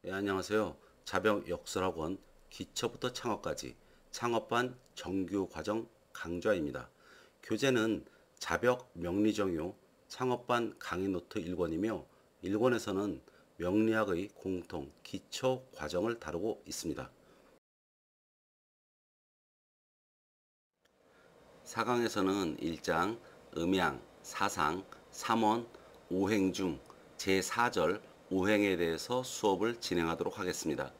안녕하세요. 자병역설학원 기초부터 창업까지 창업반 정규 과정 강좌입니다. 교재는 자벽 명리정요 창업반 강의 노트 1권이며 1권에서는 명리학의 공통 기초 과정을 다루고 있습니다. 4강에서는 1장 음양, 사상, 3원, 오행 중 제4절 오행에 대해서 수업을 진행하도록 하겠습니다.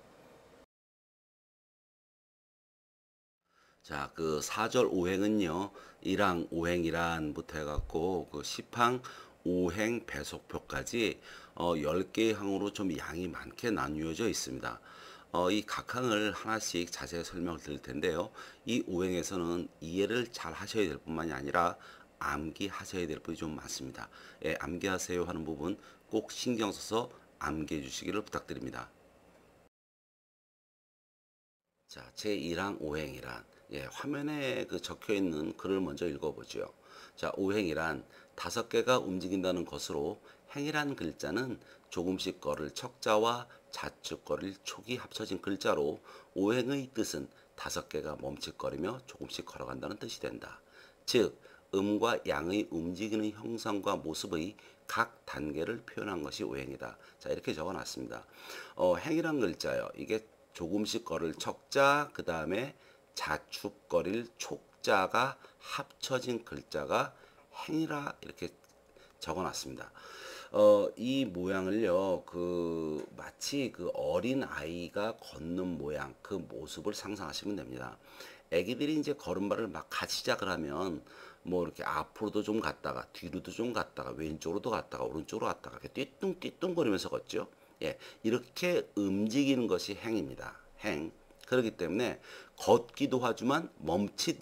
자, 그 4절 오행은요, 일항 오행이란부터 해갖고, 그 십항 오행 배속표까지 10개의 항으로 좀 양이 많게 나뉘어져 있습니다. 이 각 항을 하나씩 자세히 설명을 드릴 텐데요. 이 오행에서는 이해를 잘 하셔야 될 뿐만이 아니라 암기하셔야 될 부분이 좀 많습니다. 예, 암기하세요 하는 부분 꼭 신경 써서 암기해 주시기를 부탁드립니다. 자, 제1항 오행이란 화면에 그 적혀 있는 글을 먼저 읽어보죠. 자, 오행이란 5개가 움직인다는 것으로 행이란 글자는 조금씩 거릴 척자와 좌측 거릴 촉이 합쳐진 글자로 오행의 뜻은 5개가 멈칫거리며 조금씩 걸어간다는 뜻이 된다. 즉, 음과 양의 움직이는 형상과 모습의 각 단계를 표현한 것이 오행이다. 자, 이렇게 적어놨습니다. 행이란 글자요. 이게 조금씩 거릴 척자, 그 다음에 자축 거릴 촉자가 합쳐진 글자가 행이라 이렇게 적어놨습니다. 이 모양을요, 마치 그 어린 아이가 걷는 모양, 그 모습을 상상하시면 됩니다. 애기들이 이제 걸음발을 막 같이 시작을 하면 뭐 이렇게 앞으로도 좀 갔다가 뒤로도 좀 갔다가 왼쪽으로도 갔다가 오른쪽으로 갔다가 이렇게 띠뚱띠뚱거리면서 걷죠. 예, 이렇게 움직이는 것이 행입니다. 행. 그렇기 때문에 걷기도 하지만 멈칫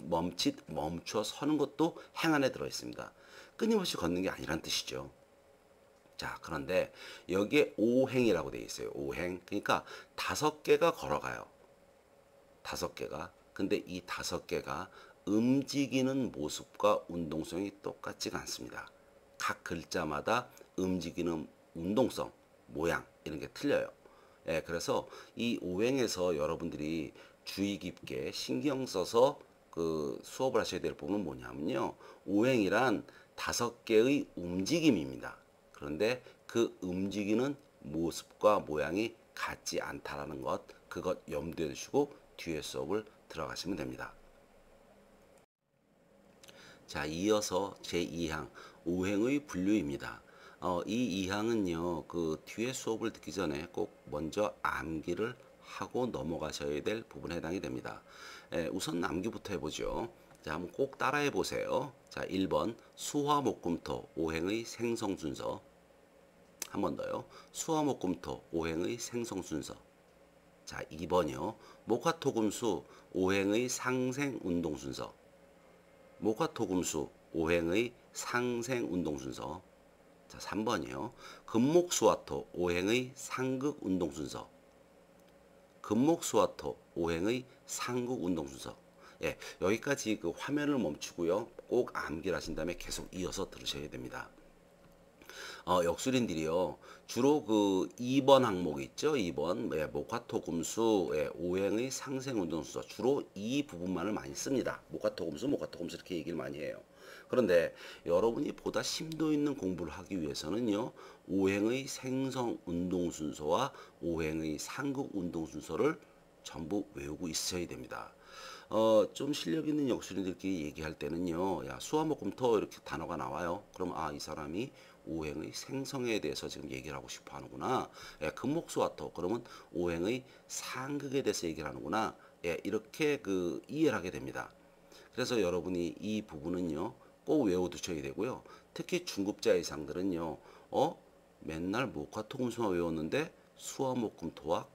멈춰 서는 것도 행 안에 들어 있습니다. 끊임없이 걷는 게 아니란 뜻이죠. 자, 그런데 여기에 오행이라고 되어 있어요. 오행. 그러니까 5개가 걸어가요. 5개가. 근데 이 5개가 움직이는 모습과 운동성이 똑같지가 않습니다. 각 글자마다 움직이는 운동성, 모양 이런 게 틀려요. 예, 그래서 이 오행에서 여러분들이 주의 깊게 신경 써서 그 수업을 하셔야 될 부분은 뭐냐면요. 오행이란 5개의 움직임입니다. 그런데 그 움직이는 모습과 모양이 같지 않다라는 것, 그것 염두에 두시고 뒤에 수업을 들어가시면 됩니다. 자, 이어서 제2항 오행의 분류입니다. 이 2항은요, 그 뒤에 수업을 듣기 전에 꼭 먼저 암기를 하고 넘어가셔야 될 부분에 해당이 됩니다. 우선 암기부터 해보죠. 자, 한번 꼭 따라해 보세요. 자, 1번 수화목금토 오행의 생성 순서. 한 번 더요. 수화목금토 오행의 생성 순서. 자, 2번이요. 목화토금수 오행의 상생 운동 순서. 목화토금수 오행의 상생 운동 순서. 자, 3번이요. 금목수화토 오행의 상극 운동 순서. 금목수화토 오행의 상극 운동 순서. 예, 여기까지 그 화면을 멈추고요. 꼭 암기를 하신 다음에 계속 이어서 들으셔야 됩니다. 역술인들이요. 주로 그 2번 항목 있죠. 2번 목화토금수 오행의 상생운동수서 주로 이 부분만을 많이 씁니다. 목화토금수 이렇게 얘기를 많이 해요. 그런데 여러분이 보다 심도 있는 공부를 하기 위해서는요. 오행의 생성 운동 순서와 오행의 상극 운동 순서를 전부 외우고 있어야 됩니다. 좀 실력 있는 역술인들끼리 얘기할 때는요, 야, 수화목금토 이렇게 단어가 나와요. 그럼 이 사람이 오행의 생성에 대해서 지금 얘기를 하고 싶어 하는구나. 예, 금목수화토 그러면 오행의 상극에 대해서 얘기를 하는구나. 예, 이렇게 그 이해를 하게 됩니다. 그래서 여러분이 이 부분은요, 꼭 외워두셔야 되고요. 특히 중급자 이상들은요, 맨날 목화토금수만 외웠는데 수화목금토와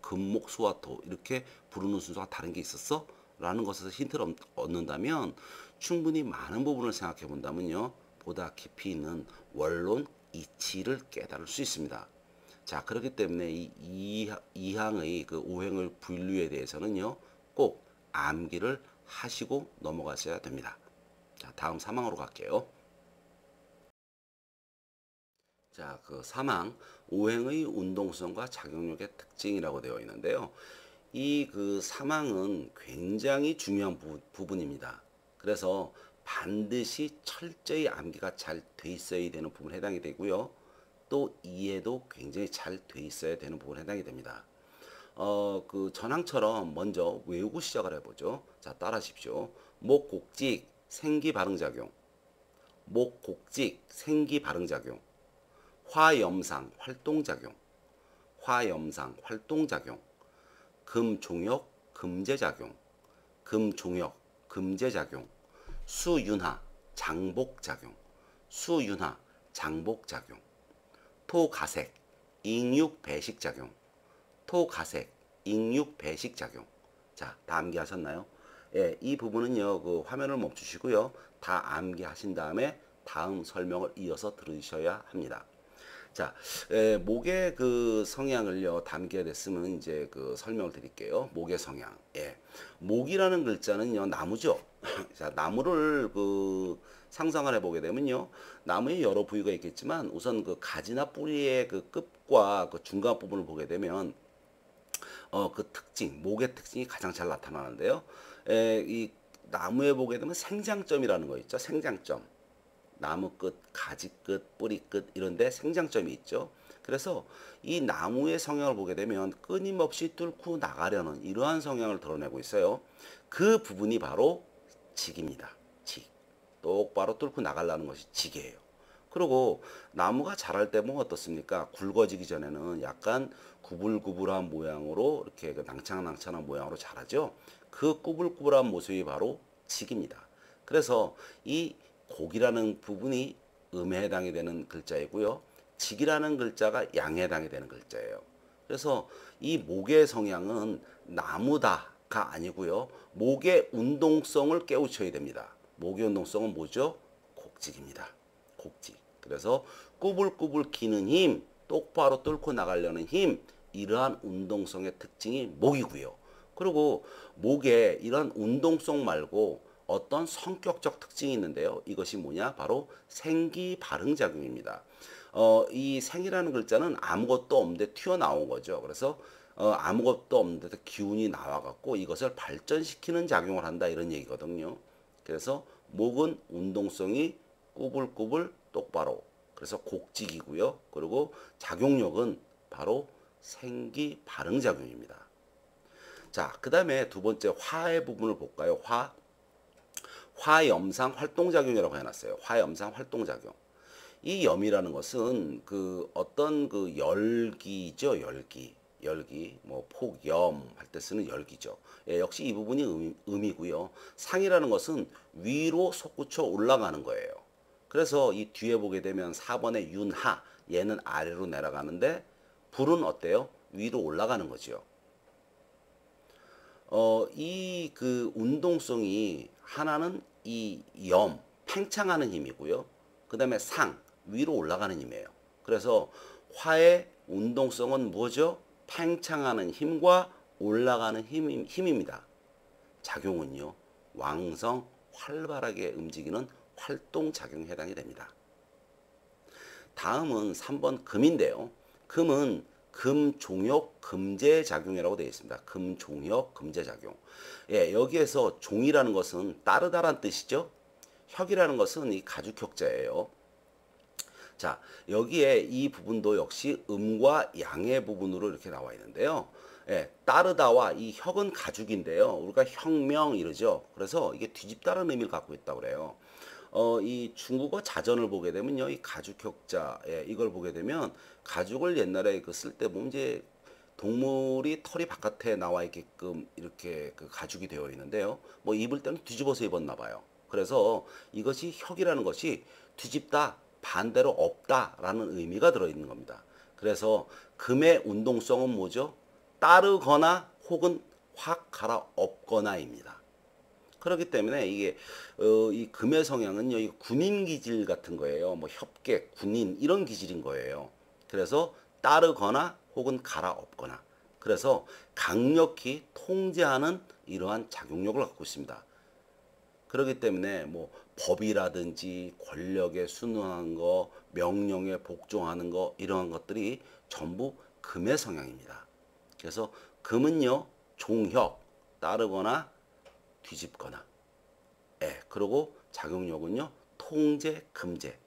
금목수화토 이렇게 부르는 순서가 다른 게 있었어? 라는 것에서 힌트를 얻는다면 충분히 많은 부분을 생각해 본다면요. 보다 깊이 있는 원론 이치를 깨달을 수 있습니다. 자, 그렇기 때문에 이 항의 그 오행을 분류에 대해서는요. 꼭 암기를 하시고 넘어가셔야 됩니다. 자, 다음 3항으로 갈게요. 자, 그 사망, 오행의 운동성과 작용력의 특징이라고 되어 있는데요. 이 그 사망은 굉장히 중요한 부분입니다. 그래서 반드시 철저히 암기가 잘 돼 있어야 되는 부분에 해당이 되고요. 또 이해도 굉장히 잘 돼 있어야 되는 부분에 해당이 됩니다. 그 전항처럼 먼저 외우고 시작을 해보죠. 자, 따라하십시오. 목곡직 생기 발응작용, 목곡직 생기 발응작용, 화염상 활동작용, 화염상 활동작용, 금종역 금제작용, 금종역 금제작용, 수윤화 장복작용, 수윤화 장복작용, 토가색 익육 배식작용, 토가색 익육 배식작용. 자, 다 암기하셨나요? 예, 이 부분은요, 그 화면을 멈추시고요. 다 암기하신 다음에 다음 설명을 이어서 들으셔야 합니다. 자, 목의 그 성향을요, 담게 됐으면 이제 그 설명을 드릴게요. 목의 성향. 예. 목이라는 글자는요, 나무죠. 자, 나무를 그 상상을 해보게 되면요, 나무에 여러 부위가 있겠지만 우선 그 가지나 뿌리의 그 끝과 그 중간 부분을 보게 되면 그 특징, 목의 특징이 가장 잘 나타나는데요. 이 나무에 보게 되면 생장점이라는 거 있죠. 생장점. 나무 끝, 가지 끝, 뿌리 끝 이런데 생장점이 있죠. 그래서 이 나무의 성향을 보게 되면 끊임없이 뚫고 나가려는 이러한 성향을 드러내고 있어요. 그 부분이 바로 직입니다. 직. 똑바로 뚫고 나가려는 것이 직이에요. 그리고 나무가 자랄 때 보면 어떻습니까? 굵어지기 전에는 약간 구불구불한 모양으로 이렇게 그 낭창낭창한 모양으로 자라죠. 그 구불구불한 모습이 바로 직입니다. 그래서 이 곡이라는 부분이 음에 해당이 되는 글자이고요. 직이라는 글자가 양에 해당이 되는 글자예요. 그래서 이 목의 성향은 나무다가 아니고요. 목의 운동성을 깨우쳐야 됩니다. 목의 운동성은 뭐죠? 곡직입니다. 곡직. 그래서 꾸불꾸불 기는 힘, 똑바로 뚫고 나가려는 힘, 이러한 운동성의 특징이 목이고요. 그리고 목에 이런 운동성 말고 어떤 성격적 특징이 있는데요. 이것이 뭐냐? 바로 생기 발응작용입니다. 이 생이라는 글자는 아무것도 없는데 튀어나온 거죠. 그래서 아무것도 없는데 기운이 나와갖고 이것을 발전시키는 작용을 한다 이런 얘기거든요. 그래서 목은 운동성이 꾸불꾸불 똑바로. 그래서 곡직이고요. 그리고 작용력은 바로 생기 발응작용입니다. 자, 그 다음에 두 번째 화의 부분을 볼까요? 화염상 활동작용이라고 해놨어요. 화염상 활동작용. 이 염이라는 것은 그 어떤 그 열기죠. 열기. 뭐 폭염 할 때 쓰는 열기죠. 예, 역시 이 부분이 음이고요. 상이라는 것은 위로 솟구쳐 올라가는 거예요. 그래서 이 뒤에 보게 되면 4번의 윤하, 얘는 아래로 내려가는데 불은 어때요? 위로 올라가는 거죠. 이 그 운동성이 하나는 이 염, 팽창하는 힘이고요. 그 다음에 상, 위로 올라가는 힘이에요. 그래서 화의 운동성은 뭐죠? 팽창하는 힘과 올라가는 힘입니다. 작용은요, 왕성, 활발하게 움직이는 활동작용에 해당이 됩니다. 다음은 3번 금인데요. 금은 금종역 금제작용이라고 되어 있습니다. 금종역 금제작용. 예, 여기에서 종이라는 것은 따르다란 뜻이죠. 혁이라는 것은 이 가죽혁자예요. 자, 여기에 이 부분도 역시 음과 양의 부분으로 이렇게 나와 있는데요. 예, 따르다와 이 혁은 가죽인데요. 우리가 혁명 이러죠. 그래서 이게 뒤집다는 의미를 갖고 있다고 그래요. 이 중국어 자전을 보게 되면요, 이 가죽혁자, 예, 이걸 보게 되면 가죽을 옛날에 그 쓸 때 보면 이제 동물이 털이 바깥에 나와 있게끔 이렇게 그 가죽이 되어 있는데요. 뭐 입을 때는 뒤집어서 입었나 봐요. 그래서 이것이 혁이라는 것이 뒤집다, 반대로 없다라는 의미가 들어있는 겁니다. 그래서 금의 운동성은 뭐죠? 따르거나 혹은 확 갈아엎거나입니다. 그렇기 때문에 이게 이 금의 성향은요, 이 군인 기질 같은 거예요. 뭐 협객, 군인 이런 기질인 거예요. 그래서 따르거나 혹은 갈아엎거나. 그래서 강력히 통제하는 이러한 작용력을 갖고 있습니다. 그렇기 때문에 뭐 법이라든지 권력에 순응한 거, 명령에 복종하는 거 이러한 것들이 전부 금의 성향입니다. 그래서 금은요 종혁 따르거나 뒤집거나 그리고 작용력은요 통제, 금제,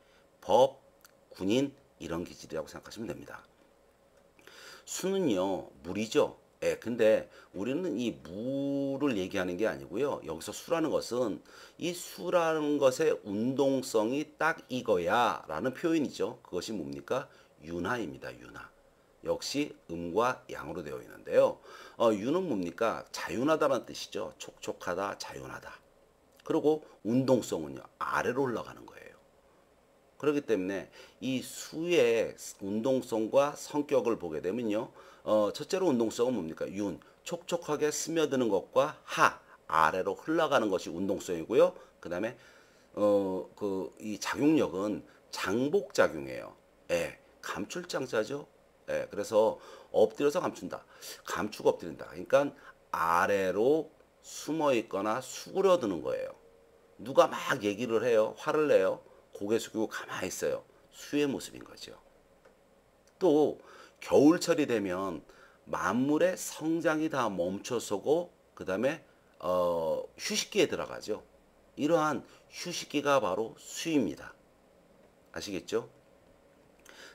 법, 군인 이런 기질이라고 생각하시면 됩니다. 수는요 물이죠. 근데 우리는 이 물을 얘기하는 게 아니고요. 여기서 수라는 것은 이 수라는 것의 운동성이 딱 이거야 라는 표현이죠. 그것이 뭡니까? 윤하입니다. 윤하. 역시 음과 양으로 되어 있는데요. 윤은 뭡니까? 자윤하다는 뜻이죠. 촉촉하다, 자윤하다. 그리고 운동성은요 아래로 올라가는 거예요. 그렇기 때문에 이 수의 운동성과 성격을 보게 되면요. 첫째로 운동성은 뭡니까? 윤, 촉촉하게 스며드는 것과 아래로 흘러가는 것이 운동성이고요. 그 다음에 이 작용력은 장복작용이에요. 감출장자죠. 그래서 엎드려서 감춘다. 감추고 엎드린다. 그러니까 아래로 숨어 있거나 수그러드는 거예요. 누가 막 얘기를 해요. 화를 내요. 고개 숙이고 가만히 있어요. 수의 모습인 거죠. 또 겨울철이 되면 만물의 성장이 다 멈춰서고 그 다음에 휴식기에 들어가죠. 이러한 휴식기가 바로 수입니다. 아시겠죠?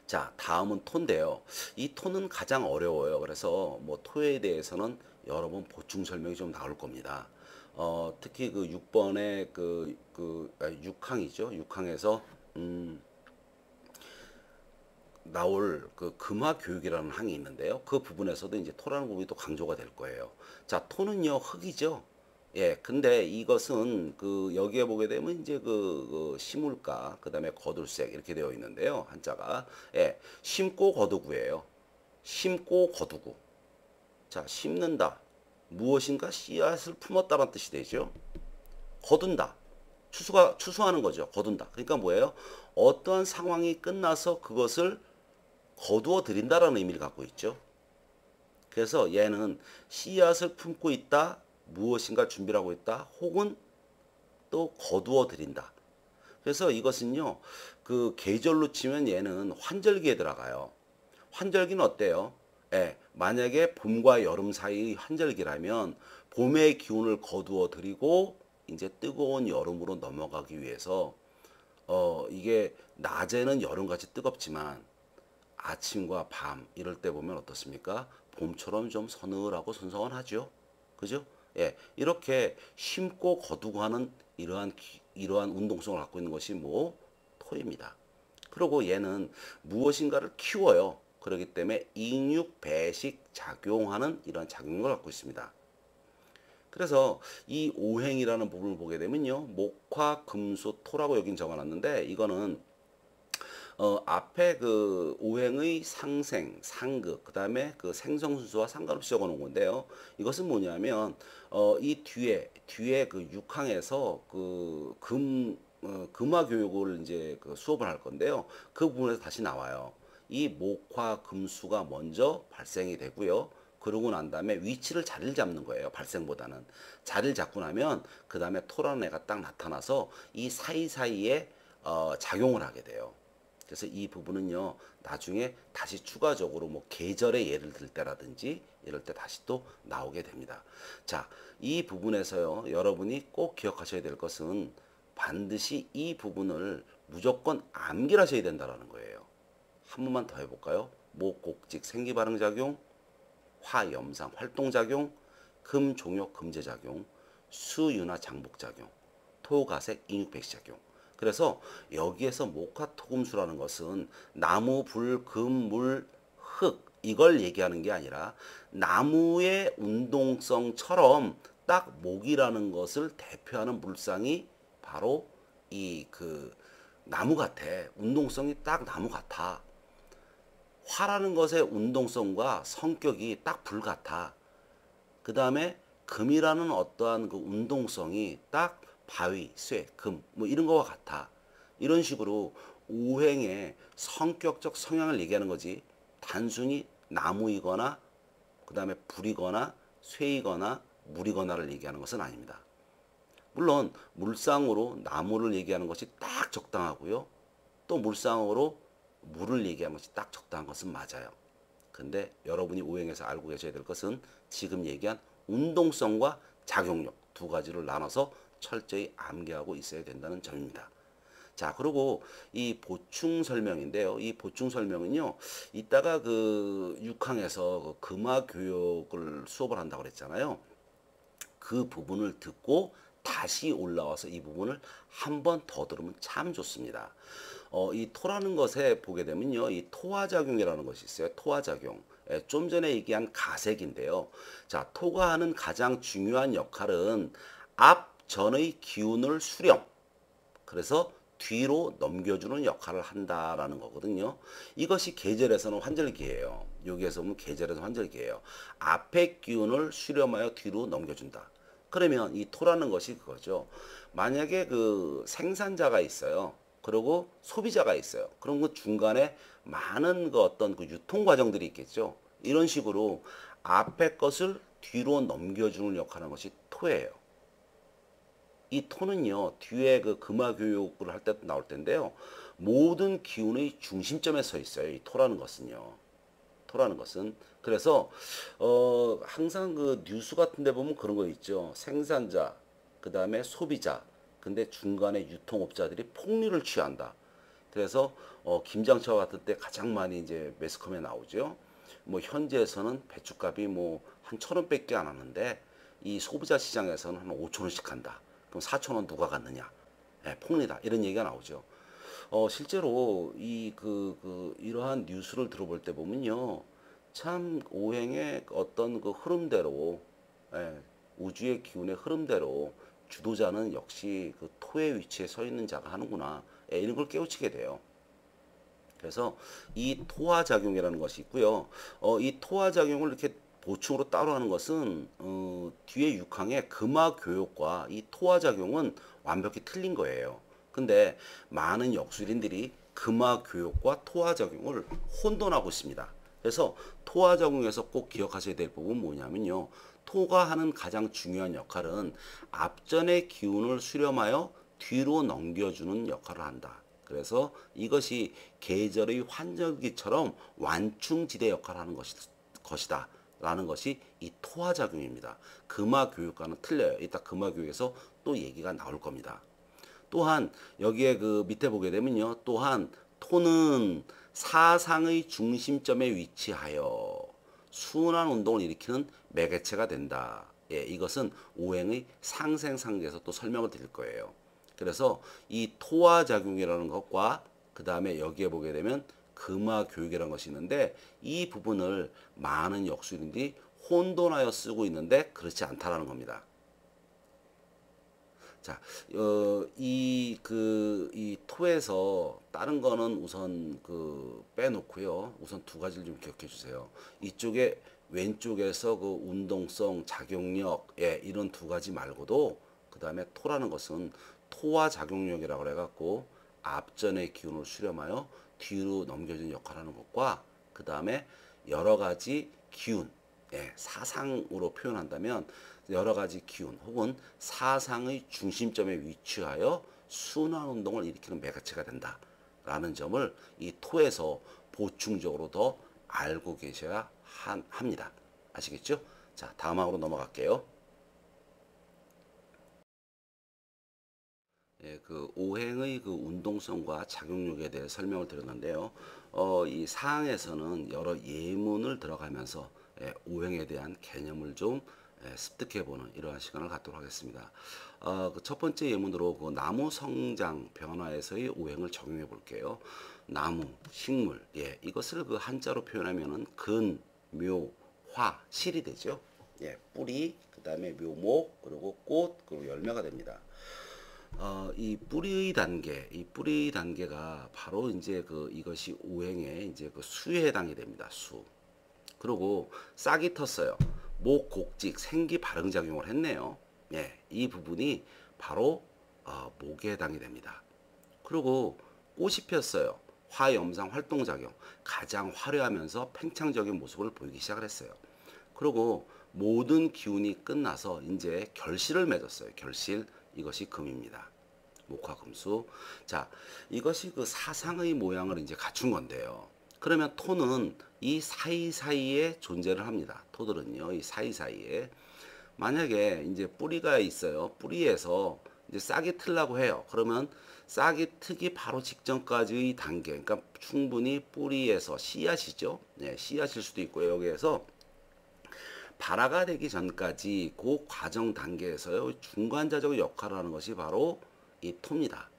자, 다음은 토인데요. 이 토는 가장 어려워요. 그래서 뭐 토에 대해서는 여러 번 보충 설명이 좀 나올 겁니다. 특히 그 6번의 6항이죠. 6항에서 나올 그 금화 교육이라는 항이 있는데요. 그 부분에서도 이제 토라는 부분이 또 강조가 될 거예요. 자, 토는요 흙이죠. 근데 이것은 그 여기에 보게 되면 이제 그 심을가, 그 다음에 거둘색 이렇게 되어 있는데요. 한자가 심고 거두구예요. 심고 거두구. 자, 심는다. 무엇인가 씨앗을 품었다는 뜻이 되죠. 거둔다. 추수하는 거죠. 거둔다. 그러니까 뭐예요? 어떠한 상황이 끝나서 그것을 거두어 드린다라는 의미를 갖고 있죠. 그래서 얘는 씨앗을 품고 있다. 무엇인가 준비를 하고 있다. 혹은 또 거두어 드린다. 그래서 이것은요. 그 계절로 치면 얘는 환절기에 들어가요. 환절기는 어때요? 만약에 봄과 여름 사이 환절기라면 봄의 기운을 거두어 드리고 이제 뜨거운 여름으로 넘어가기 위해서 이게 낮에는 여름같이 뜨겁지만 아침과 밤 이럴 때 보면 어떻습니까? 봄처럼 좀 서늘하고 선선하죠. 그죠? 이렇게 심고 거두고 하는 이러한 운동성을 갖고 있는 것이 뭐 토입니다. 그리고 얘는 무엇인가를 키워요. 그렇기 때문에 익육, 배식, 작용하는 이런 작용을 갖고 있습니다. 그래서 이 오행이라는 부분을 보게 되면요. 목화, 금수, 토라고 여긴 적어놨는데 이거는 앞에 그 오행의 상생, 상극, 그 다음에 그 생성순수와 상관없이 적어 놓은 건데요. 이것은 뭐냐면, 이 뒤에 그 6항에서 금화 교육을 이제 그 수업을 할 건데요. 그 부분에서 다시 나와요. 이 목화, 금수가 먼저 발생이 되고요. 그러고 난 다음에 자리를 잡는 거예요. 발생보다는. 자리를 잡고 나면 그 다음에 토라는 애가 딱 나타나서 이 사이사이에 작용을 하게 돼요. 그래서 이 부분은요 나중에 다시 추가적으로 뭐 계절의 예를 들 때라든지 이럴 때 다시 또 나오게 됩니다. 자, 이 부분에서요 여러분이 꼭 기억하셔야 될 것은 반드시 이 부분을 무조건 암기를 하셔야 된다는 거예요. 한 번만 더 해볼까요? 목곡직 생기발응작용, 화염상 활동작용, 금종욕 금제작용, 수윤화 장복작용, 토가색 인육백시작용. 그래서 여기에서 목화토금수라는 것은 나무, 불, 금, 물, 흙 이걸 얘기하는 게 아니라 나무의 운동성처럼 딱 목이라는 것을 대표하는 물상이 바로 이 나무 같아. 운동성이 딱 나무 같아. 화라는 것의 운동성과 성격이 딱 불 같아. 그 다음에 금이라는 어떠한 그 운동성이 딱 바위, 쇠, 금, 뭐 이런 거와 같아. 이런 식으로 오행의 성격적 성향을 얘기하는 거지. 단순히 나무이거나, 그 다음에 불이거나, 쇠이거나, 물이거나를 얘기하는 것은 아닙니다. 물론 물상으로 나무를 얘기하는 것이 딱 적당하고요. 또 물상으로 물을 얘기하는 것이 딱 적당한 것은 맞아요. 근데 여러분이 오행에서 알고 계셔야 될 것은 지금 얘기한 운동성과 작용력 두 가지를 나눠서 철저히 암기하고 있어야 된다는 점입니다. 자, 그리고 이 보충 설명인데요. 이 보충 설명은요, 이따가 그 6항에서 그 금화 교육을 수업을 한다고 그랬잖아요. 그 부분을 듣고 다시 올라와서 이 부분을 한 번 더 들으면 참 좋습니다. 이 토라는 것에 보게 되면요, 이 토화작용이라는 것이 있어요. 토화작용. 예, 좀 전에 얘기한 가색인데요. 자, 토가 하는 가장 중요한 역할은 앞전의 기운을 수렴. 그래서 뒤로 넘겨주는 역할을 한다라는 거거든요. 이것이 계절에서는 환절기예요. 여기에서 보면 계절에서 환절기예요. 앞의 기운을 수렴하여 뒤로 넘겨준다. 그러면 이 토라는 것이 그거죠. 만약에 그 생산자가 있어요. 그리고 소비자가 있어요. 그럼 그 중간에 많은 그 어떤 그 유통 과정들이 있겠죠. 이런 식으로 앞의 것을 뒤로 넘겨주는 역할을 하는 것이 토예요. 이 토는요, 뒤에 그 금화 교육을 할 때 나올 텐데요. 모든 기운의 중심점에 서 있어요. 이 토라는 것은요. 토라는 것은. 그래서, 항상 그 뉴스 같은 데 보면 그런 거 있죠. 생산자, 그 다음에 소비자, 근데 중간에 유통업자들이 폭리를 취한다. 그래서, 김장철 같은 때 가장 많이 이제 매스컴에 나오죠. 뭐, 현지에서는 배춧값이 뭐, 한 1,000원밖에 안 하는데, 이 소비자 시장에서는 한 5,000원씩 한다. 그럼 4,000원 누가 갖느냐? 예, 폭리다. 이런 얘기가 나오죠. 실제로 이러한 뉴스를 들어볼 때 보면요. 참 오행의 어떤 그 흐름대로, 예, 우주의 기운의 흐름대로 주도자는 역시 그 토의 위치에 서 있는 자가 하는구나. 예, 이런 걸 깨우치게 돼요. 그래서 이 토화작용이라는 것이 있고요. 이 토화작용을 이렇게 보충으로 따로 하는 것은 뒤에 6항의 금화교육과 이 토화작용은 완벽히 틀린 거예요. 근데 많은 역술인들이 금화교육과 토화작용을 혼돈하고 있습니다. 그래서 토화작용에서 꼭 기억하셔야 될 부분은 뭐냐면요. 토가 하는 가장 중요한 역할은 앞전의 기운을 수렴하여 뒤로 넘겨주는 역할을 한다. 그래서 이것이 계절의 환절기처럼 완충지대 역할을 하는 것이다. 라는 것이 이 토화작용입니다. 금화교육과는 틀려요. 이따 금화교육에서 또 얘기가 나올 겁니다. 또한 여기에 그 밑에 보게 되면요. 또한 토는 사상의 중심점에 위치하여 순환 운동을 일으키는 매개체가 된다. 예, 이것은 오행의 상생상계에서 또 설명을 드릴 거예요. 그래서 이 토화작용이라는 것과 그 다음에 여기에 보게 되면 금화교육이라는 것이 있는데 이 부분을 많은 역술인들이 혼돈하여 쓰고 있는데 그렇지 않다라는 겁니다. 자, 이 토에서 다른 거는 우선 빼놓고요. 우선 두 가지를 좀 기억해 주세요. 이쪽에 왼쪽에서 그 운동성, 작용력, 예, 이런 두 가지 말고도 그 다음에 토라는 것은 토와 작용력이라고 해갖고 앞전의 기운을 수렴하여 뒤로 넘겨준 역할을 하는 것과 그 다음에 여러 가지 기운, 예, 사상으로 표현한다면 여러 가지 기운 혹은 사상의 중심점에 위치하여 순환 운동을 일으키는 매개체가 된다라는 점을 이 토에서 보충적으로 더 알고 계셔야 합니다. 아시겠죠? 자, 다음 항으로 넘어갈게요. 예, 그 오행의 그 운동성과 작용력에 대해 설명을 드렸는데요. 이 사항에서는 여러 예문을 들어가면서 오행에 대한 개념을 좀 습득해보는 이러한 시간을 갖도록 하겠습니다. 그첫 번째 예문으로 그 나무 성장 변화에서의 오행을 적용해 볼게요. 나무, 식물, 예, 이것을 그 한자로 표현하면은 근, 묘, 화, 실이 되죠. 예, 뿌리, 그 다음에 묘목, 그리고 꽃, 그리고 열매가 됩니다. 이 뿌리 단계가 바로 이제 이것이 오행의 이제 그 수에 해당이 됩니다. 수. 그리고 싹이 텄어요. 목, 곡직, 생기 발응 작용을 했네요. 예, 이 부분이 바로 목에 해당이 됩니다. 그리고 꽃이 폈어요. 화염상 활동작용. 가장 화려하면서 팽창적인 모습을 보이기 시작을 했어요. 그리고 모든 기운이 끝나서 이제 결실을 맺었어요. 결실. 이것이 금입니다. 목화금수. 자, 이것이 그 사상의 모양을 이제 갖춘 건데요. 그러면 토는 이 사이사이에 존재를 합니다. 토들은요, 이 사이사이에. 만약에 이제 뿌리가 있어요. 뿌리에서 이제 싹이 틀라고 해요. 그러면 싹이 트기 바로 직전까지의 단계, 그러니까 충분히 뿌리에서 씨앗이죠. 네, 씨앗일 수도 있고요. 여기에서 발화가 되기 전까지 그 과정 단계에서요, 중간자적 역할을 하는 것이 바로 이 토입니다.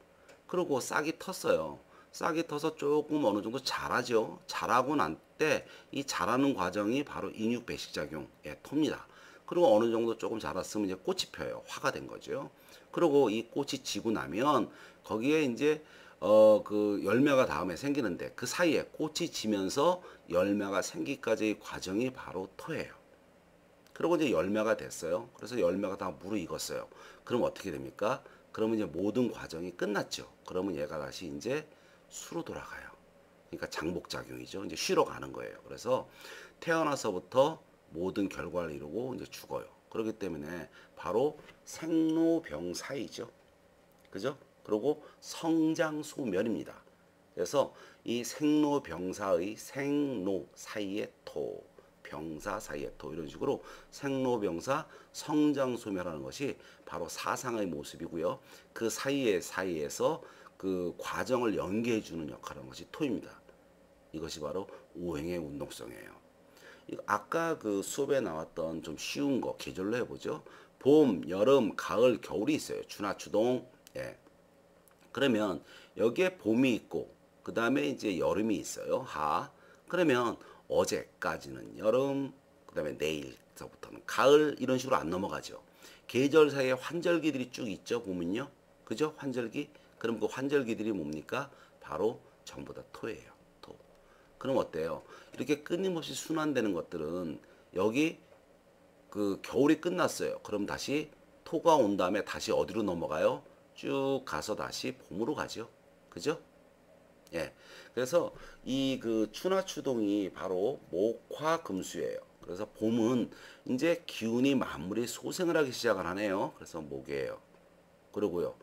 그리고 싹이 텄어요. 싹이 터서 조금 어느 정도 자라죠. 자라고 난 때 이 자라는 과정이 바로 인육 배식작용의 토입니다. 그리고 어느 정도 조금 자랐으면 이제 꽃이 펴요. 화가 된 거죠. 그리고 이 꽃이 지고 나면 거기에 이제 그 열매가 다음에 생기는데 그 사이에 꽃이 지면서 열매가 생기까지의 과정이 바로 토예요. 그리고 이제 열매가 됐어요. 그래서 열매가 다 무르익었어요. 그럼 어떻게 됩니까? 그러면 이제 모든 과정이 끝났죠. 그러면 얘가 다시 이제 수로 돌아가요. 그러니까 장복작용이죠. 이제 쉬러 가는 거예요. 그래서 태어나서부터 모든 결과를 이루고 이제 죽어요. 그렇기 때문에 바로 생로병사이죠. 그죠? 그리고 성장소멸입니다. 그래서 이 생로병사의 생로 사이의 토, 병사 사이의 토 이런 식으로 생로병사 성장소멸하는 것이 바로 사상의 모습이고요. 그 사이에서 그 과정을 연계해 주는 역할을 하는 것이 토입니다. 이것이 바로 오행의 운동성이에요. 아까 그 수업에 나왔던 좀 쉬운 거 계절로 해보죠. 봄, 여름, 가을, 겨울이 있어요. 추나 추동. 예. 그러면 여기에 봄이 있고 그 다음에 이제 여름이 있어요. 하. 그러면 어제까지는 여름, 그 다음에 내일서부터는 가을 이런 식으로 안 넘어가죠. 계절 사이에 환절기들이 쭉 있죠. 보면요. 그죠? 환절기. 그럼 그 환절기들이 뭡니까? 바로 전부 다 토예요. 토. 그럼 어때요? 이렇게 끊임없이 순환되는 것들은 여기 그 겨울이 끝났어요. 그럼 다시 토가 온 다음에 다시 어디로 넘어가요? 쭉 가서 다시 봄으로 가죠. 그죠? 예. 그래서 이 그 추나추동이 바로 목화금수예요. 그래서 봄은 이제 기운이 만물이 소생을 하기 시작을 하네요. 그래서 목이에요. 그리고요.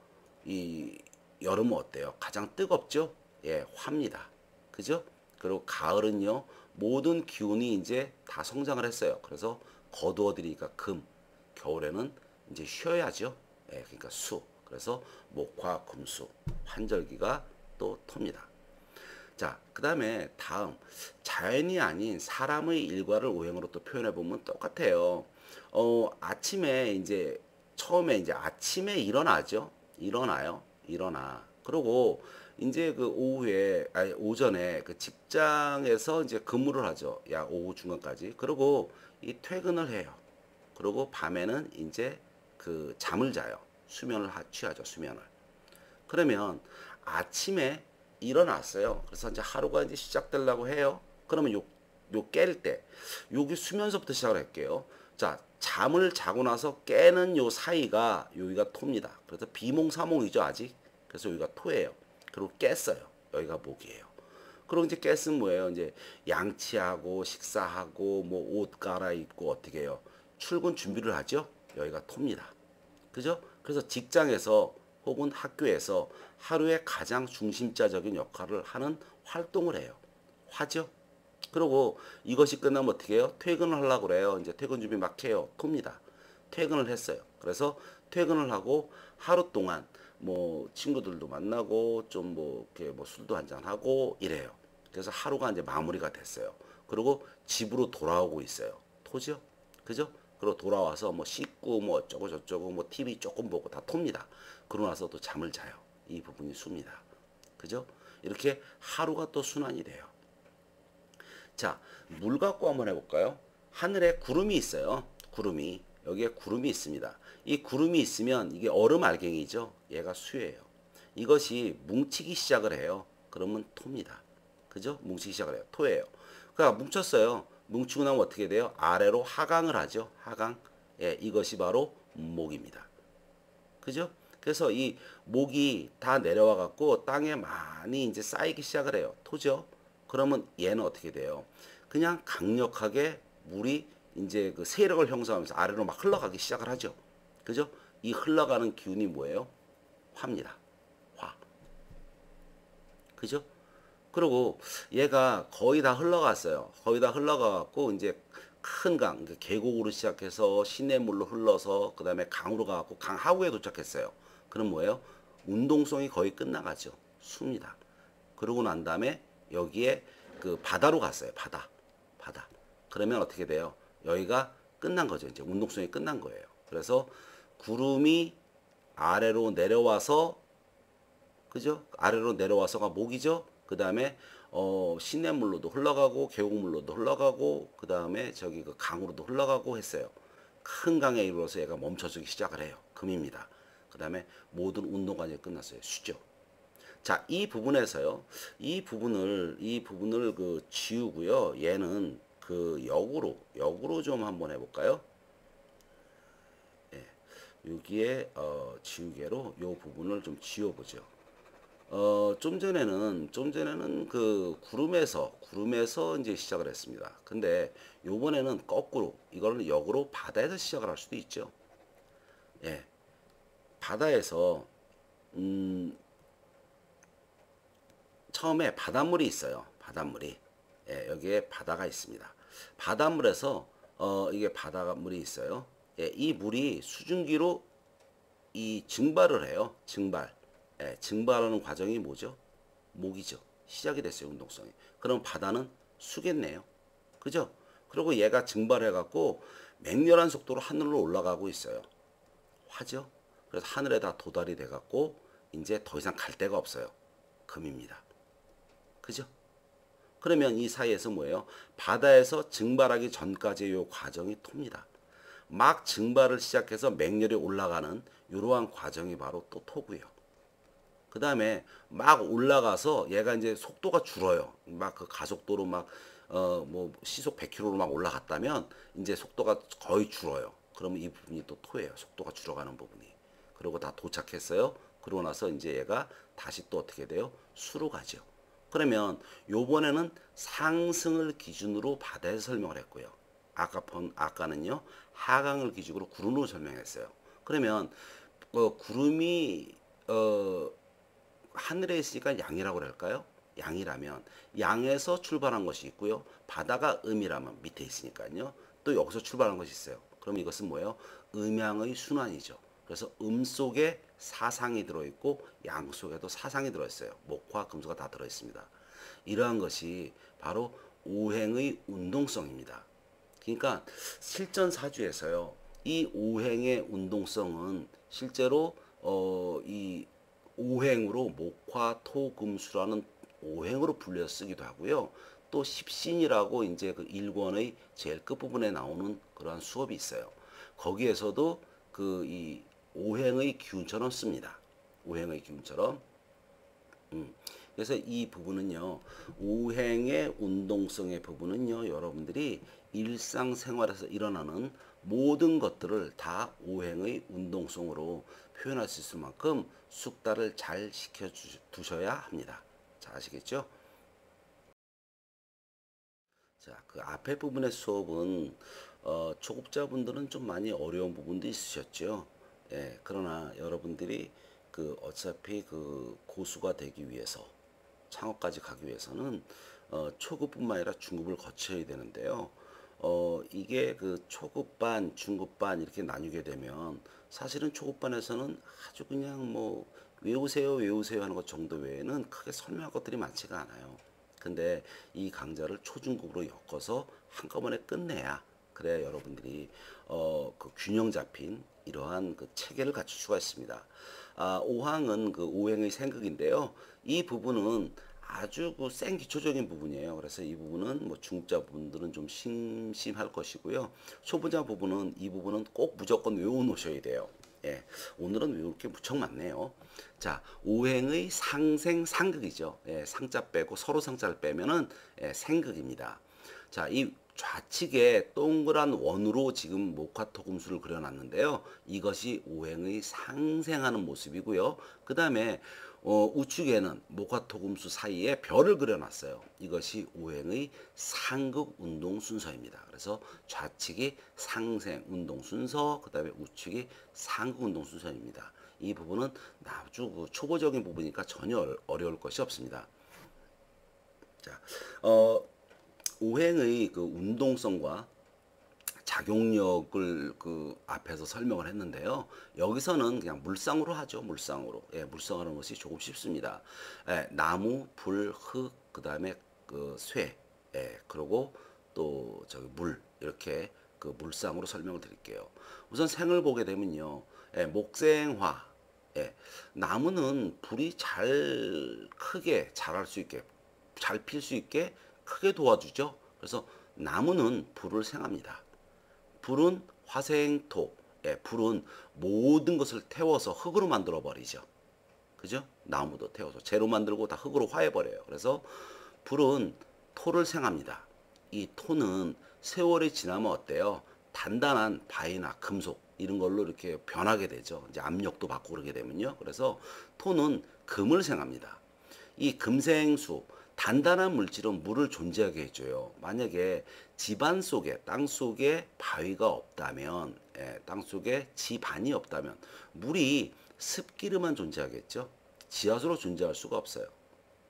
이 여름은 어때요? 가장 뜨겁죠? 예, 화입니다. 그죠? 그리고 가을은요. 모든 기운이 이제 다 성장을 했어요. 그래서 거두어들이니까 금. 겨울에는 이제 쉬어야죠. 예, 그러니까 수. 그래서 목화 금수. 환절기가 또 토입니다. 자, 그 다음에 다음 자연이 아닌 사람의 일과를 오행으로 또 표현해 보면 똑같아요. 아침에 이제 처음에 이제 아침에 일어나죠. 일어나요. 일어나. 그리고 이제 그 오후에 아니 오전에 그 직장에서 이제 근무를 하죠. 약 오후 중간까지. 그리고 이 퇴근을 해요. 그리고 밤에는 이제 그 잠을 자요. 수면을 취하죠. 수면을. 그러면 아침에 일어났어요. 그래서 이제 하루가 이제 시작되려고 해요. 그러면 요 깰 때, 여기 수면서부터 시작을 할게요. 자, 잠을 자고 나서 깨는 요 사이가 여기가 토입니다. 그래서 비몽사몽이죠, 아직. 그래서 여기가 토예요. 그리고 깼어요. 여기가 목이에요. 그리고 이제 깼으면 뭐예요? 이제 양치하고 식사하고 뭐 옷 갈아입고 어떻게 해요? 출근 준비를 하죠. 여기가 토입니다. 그죠? 그래서 직장에서 혹은 학교에서 하루의 가장 중심자적인 역할을 하는 활동을 해요. 화죠? 그리고 이것이 끝나면 어떻게 해요? 퇴근을 하려고 그래요. 이제 퇴근 준비 막 해요. 토입니다. 퇴근을 했어요. 그래서 퇴근을 하고 하루 동안 뭐 친구들도 만나고 좀 뭐 이렇게 뭐 술도 한잔 하고 이래요. 그래서 하루가 이제 마무리가 됐어요. 그리고 집으로 돌아오고 있어요. 토죠? 그죠? 그리고 돌아와서 뭐 씻고 뭐 어쩌고 저쩌고 뭐 TV 조금 보고 다 톱니다. 그러고 나서 또 잠을 자요. 이 부분이 수입니다. 그죠? 이렇게 하루가 또 순환이 돼요. 자, 물 갖고 한번 해볼까요? 하늘에 구름이 있어요. 구름이. 여기에 구름이 있습니다. 이 구름이 있으면 이게 얼음 알갱이죠. 얘가 수예요. 이것이 뭉치기 시작을 해요. 그러면 토입니다. 그죠? 뭉치기 시작을 해요. 토예요. 그러니까 뭉쳤어요. 뭉치고 나면 어떻게 돼요? 아래로 하강을 하죠. 하강. 예, 이것이 바로 목입니다. 그죠? 그래서 이 목이 다 내려와 갖고 땅에 많이 이제 쌓이기 시작을 해요. 토죠? 그러면 얘는 어떻게 돼요? 그냥 강력하게 물이 이제 그 세력을 형성하면서 아래로 막 흘러가기 시작을 하죠. 그죠? 이 흘러가는 기운이 뭐예요? 화입니다. 화. 그죠? 그리고 얘가 거의 다 흘러갔어요. 거의 다 흘러가갖고 이제 큰 강, 계곡으로 시작해서 시냇물로 흘러서 그 다음에 강으로 가갖고 강 하구에 도착했어요. 그럼 뭐예요? 운동성이 거의 끝나가죠. 수입니다. 그러고 난 다음에 여기에 그 바다로 갔어요. 바다. 그러면 어떻게 돼요? 여기가 끝난 거죠. 이제 운동성이 끝난 거예요. 그래서 구름이 아래로 내려와서, 그죠? 아래로 내려와서가 목이죠. 그 다음에 시냇물로도 흘러가고 계곡물로도 흘러가고 그 다음에 저기 그 강으로도 흘러가고 했어요. 큰 강에 이르러서 얘가 멈춰지기 시작을 해요. 금입니다. 그 다음에 모든 운동관이 끝났어요. 수죠. 자, 이 부분에서요. 이 부분을 그 지우고요. 얘는 그 역으로 좀 한번 해볼까요? 예, 여기에 지우개로 요 부분을 좀 지워보죠. 좀 전에는 그 구름에서 이제 시작을 했습니다. 근데 요번에는 거꾸로 이거는 역으로 바다에서 시작을 할 수도 있죠. 예. 바다에서 처음에 바닷물이 있어요. 바닷물이. 예, 여기에 바다가 있습니다. 바닷물에서 이게 바닷물이 있어요. 예, 이 물이 수증기로 이 증발을 해요. 증발. 예, 증발하는 과정이 뭐죠? 목이죠. 시작이 됐어요. 운동성이. 그럼 바다는 수겠네요. 그죠? 그리고 얘가 증발해갖고 맹렬한 속도로 하늘로 올라가고 있어요. 화죠? 그래서 하늘에 다 도달이 돼갖고 이제 더 이상 갈 데가 없어요. 금입니다. 그죠? 그러면 이 사이에서 뭐예요? 바다에서 증발하기 전까지의 요 과정이 토입니다. 막 증발을 시작해서 맹렬히 올라가는 이러한 과정이 바로 또 토고요. 그 다음에 막 올라가서 얘가 이제 속도가 줄어요. 막 그 가속도로 막 뭐 시속 100km로 막 올라갔다면 이제 속도가 거의 줄어요. 그러면 이 부분이 또 토예요. 속도가 줄어가는 부분이. 그리고 다 도착했어요. 그러고 나서 이제 얘가 다시 또 어떻게 돼요? 수로 가죠. 그러면 요번에는 상승을 기준으로 바다에서 설명을 했고요. 아까는요 하강을 기준으로 구름으로 설명했어요. 그러면 구름이 하늘에 있으니까 양이라고 그럴까요? 양이라면 양에서 출발한 것이 있고요. 바다가 음이라면 밑에 있으니까요. 또 여기서 출발한 것이 있어요. 그럼 이것은 뭐예요? 음양의 순환이죠. 그래서 음 속에 사상이 들어있고 양 속에도 사상이 들어있어요. 목화 금수가 다 들어있습니다. 이러한 것이 바로 오행의 운동성입니다. 그러니까 실전사주에서요. 이 오행의 운동성은 실제로 이 오행으로 목화 토금수라는 오행으로 불려 쓰기도 하고요. 또 십신이라고 이제 그 일권의 제일 끝부분에 나오는 그러한 수업이 있어요. 거기에서도 그 이 오행의 기운처럼 씁니다. 오행의 기운처럼. 그래서 이 부분은요, 오행의 운동성의 부분은요, 여러분들이 일상생활에서 일어나는 모든 것들을 다 오행의 운동성으로 표현할 수 있을 만큼 숙달을 잘 시켜 두셔야 합니다. 자, 아시겠죠? 자, 그 앞에 부분의 수업은 초급자분들은 좀 많이 어려운 부분도 있으셨죠. 예, 그러나 여러분들이 그 어차피 그 고수가 되기 위해서 창업까지 가기 위해서는 초급뿐만 아니라 중급을 거쳐야 되는데요. 이게 그 초급반, 중급반 이렇게 나뉘게 되면 사실은 초급반에서는 아주 그냥 뭐 외우세요 하는 것 정도 외에는 크게 설명할 것들이 많지가 않아요. 근데 이 강좌를 초중급으로 엮어서 한꺼번에 끝내야 그래야 여러분들이 그 균형 잡힌 이러한 그 체계를 갖출 수가 있습니다. 오항은 그 오행의 생극인데요. 이 부분은 아주 그 센 기초적인 부분이에요. 그래서 이 부분은 뭐 중급자 분들은 좀 심심할 것이고요. 초보자 부분은 이 부분은 꼭 무조건 외워 놓으셔야 돼요. 예, 오늘은 외울 게 무척 많네요. 자, 오행의 상생 상극이죠. 예, 상자 빼고 서로 상자를 빼면은 생극입니다. 자, 이 좌측에 동그란 원으로 지금 목화토금수를 그려놨는데요. 이것이 오행의 상생하는 모습이고요. 그 다음에 우측에는 목화토금수 사이에 별을 그려놨어요. 이것이 오행의 상극 운동 순서입니다. 그래서 좌측이 상생 운동 순서, 그 다음에 우측이 상극 운동 순서입니다. 이 부분은 아주 초보적인 부분이니까 전혀 어려울 것이 없습니다. 자, 오행의 그 운동성과 작용력을 그 앞에서 설명을 했는데요. 여기서는 그냥 물상으로 하죠. 물상으로. 예, 물상하는 것이 조금 쉽습니다. 예, 나무, 불, 흙, 그 다음에 그 쇠, 예, 그리고 또 저기 물 이렇게 그 물상으로 설명을 드릴게요. 우선 생을 보게 되면요. 예, 목생화. 예, 나무는 불이 잘 크게 자랄 수 있게 잘 필 수 있게 크게 도와주죠. 그래서 나무는 불을 생합니다. 불은 화생토. 예, 불은 모든 것을 태워서 흙으로 만들어 버리죠. 그죠? 나무도 태워서 재로 만들고 다 흙으로 화해 버려요. 그래서 불은 토를 생합니다. 이 토는 세월이 지나면 어때요? 단단한 바위나 금속 이런 걸로 이렇게 변하게 되죠. 이제 압력도 받고 그러게 되면요. 그래서 토는 금을 생합니다. 이 금생수 단단한 물질은 물을 존재하게 해줘요. 만약에 집안 속에 땅 속에 바위가 없다면, 땅 속에 지반이 없다면 물이 습기로만 존재하겠죠. 지하수로 존재할 수가 없어요.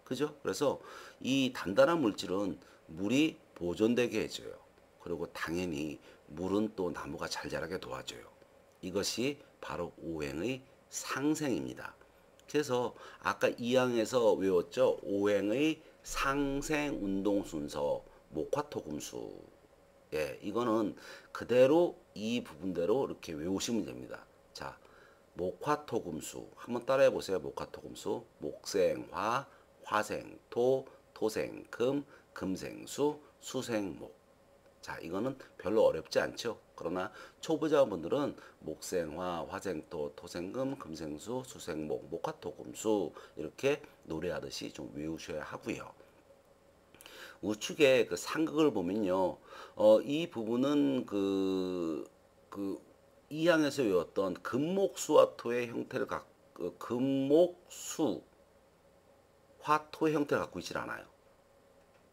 그죠? 그래서 이 단단한 물질은 물이 보존되게 해줘요. 그리고 당연히 물은 또 나무가 잘 자라게 도와줘요. 이것이 바로 오행의 상생입니다. 그래서 아까 2항에서 외웠죠. 오행의 상생 운동 순서 목화토금수. 예, 이거는 그대로 이 부분대로 이렇게 외우시면 됩니다. 자, 목화토금수 한번 따라해 보세요. 목화토금수 목생화, 화생토, 토생금, 금생수, 수생목. 자, 이거는 별로 어렵지 않죠. 그러나 초보자분들은 목생화, 화생토, 토생금, 금생수, 수생목, 목화토금수 이렇게 노래하듯이 좀 외우셔야 하고요. 우측에 그 상극을 보면요, 이 부분은 그 이항에서 외웠던 금목수와 토의 형태를 금목수 화토의 형태를 갖고 있질 않아요.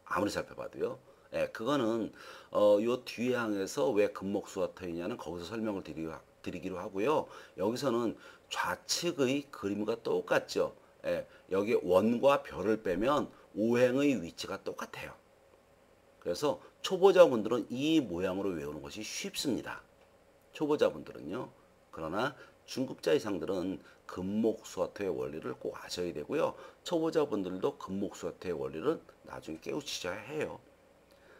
아무리 살펴봐도요. 예, 그거는 요 뒤에 항에서 왜 금목수와 터이냐는 거기서 설명을 드리기로 하고요. 여기서는 좌측의 그림과 똑같죠. 예, 여기 원과 별을 빼면 오행의 위치가 똑같아요. 그래서 초보자분들은 이 모양으로 외우는 것이 쉽습니다. 초보자분들은요. 그러나 중급자 이상들은 금목수화토의 원리를 꼭 아셔야 되고요. 초보자분들도 금목수화토의 원리를 나중에 깨우치셔야 해요.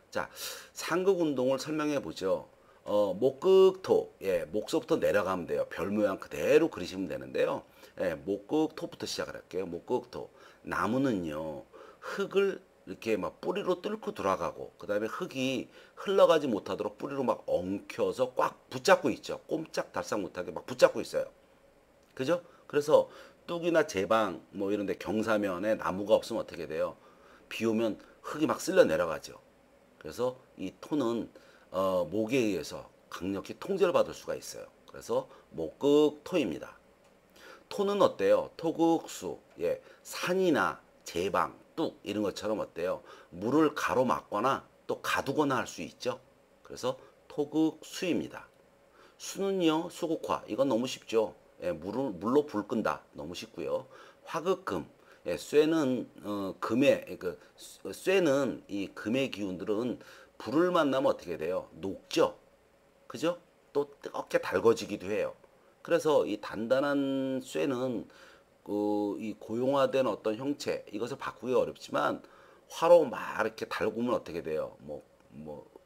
자, 상극 운동을 설명해 보죠. 목극토, 예, 목서부터 내려가면 돼요. 별 모양 그대로 그리시면 되는데요. 예, 목극토부터 시작을 할게요. 목극토. 나무는요, 흙을 이렇게 막 뿌리로 뚫고 들어가고, 그 다음에 흙이 흘러가지 못하도록 뿌리로 막 엉켜서 꽉 붙잡고 있죠. 꼼짝달싹 못하게 막 붙잡고 있어요. 그죠? 그래서 뚝이나 제방, 뭐 이런데 경사면에 나무가 없으면 어떻게 돼요? 비 오면 흙이 막 쓸려 내려가죠. 그래서 이 토는 목에 의해서 강력히 통제를 받을 수가 있어요. 그래서 목극토입니다. 토는 어때요? 토극수, 예, 산이나 제방, 뚝 이런 것처럼 어때요? 물을 가로막거나 또 가두거나 할 수 있죠. 그래서 토극수입니다. 수는요, 수국화. 이건 너무 쉽죠. 예, 물로 불 끈다. 너무 쉽고요. 화극금. 예, 쇠는 금의 쇠는 이 금의 기운들은 불을 만나면 어떻게 돼요? 녹죠. 그죠? 또 뜨겁게 달궈지기도 해요. 그래서 이 단단한 쇠는 이 고용화된 어떤 형체 이것을 바꾸기 어렵지만 화로 막 이렇게 달구면 어떻게 돼요?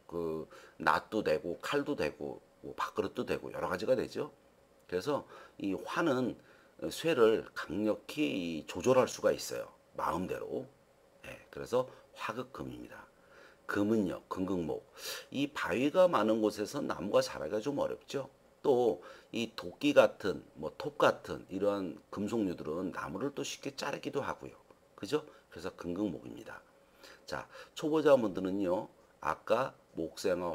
그 낫도 되고 칼도 되고 뭐 밥그릇도 되고 여러 가지가 되죠. 그래서 이 화는 쇠를 강력히 조절할 수가 있어요. 마음대로. 예, 그래서 화극금입니다. 금은요, 금극목. 이 바위가 많은 곳에서 나무가 자라기가 좀 어렵죠. 또 이 도끼 같은, 뭐 톱 같은 이러한 금속류들은 나무를 또 쉽게 자르기도 하고요. 그죠? 그래서 금극목입니다. 자, 초보자분들은요, 아까 목생화,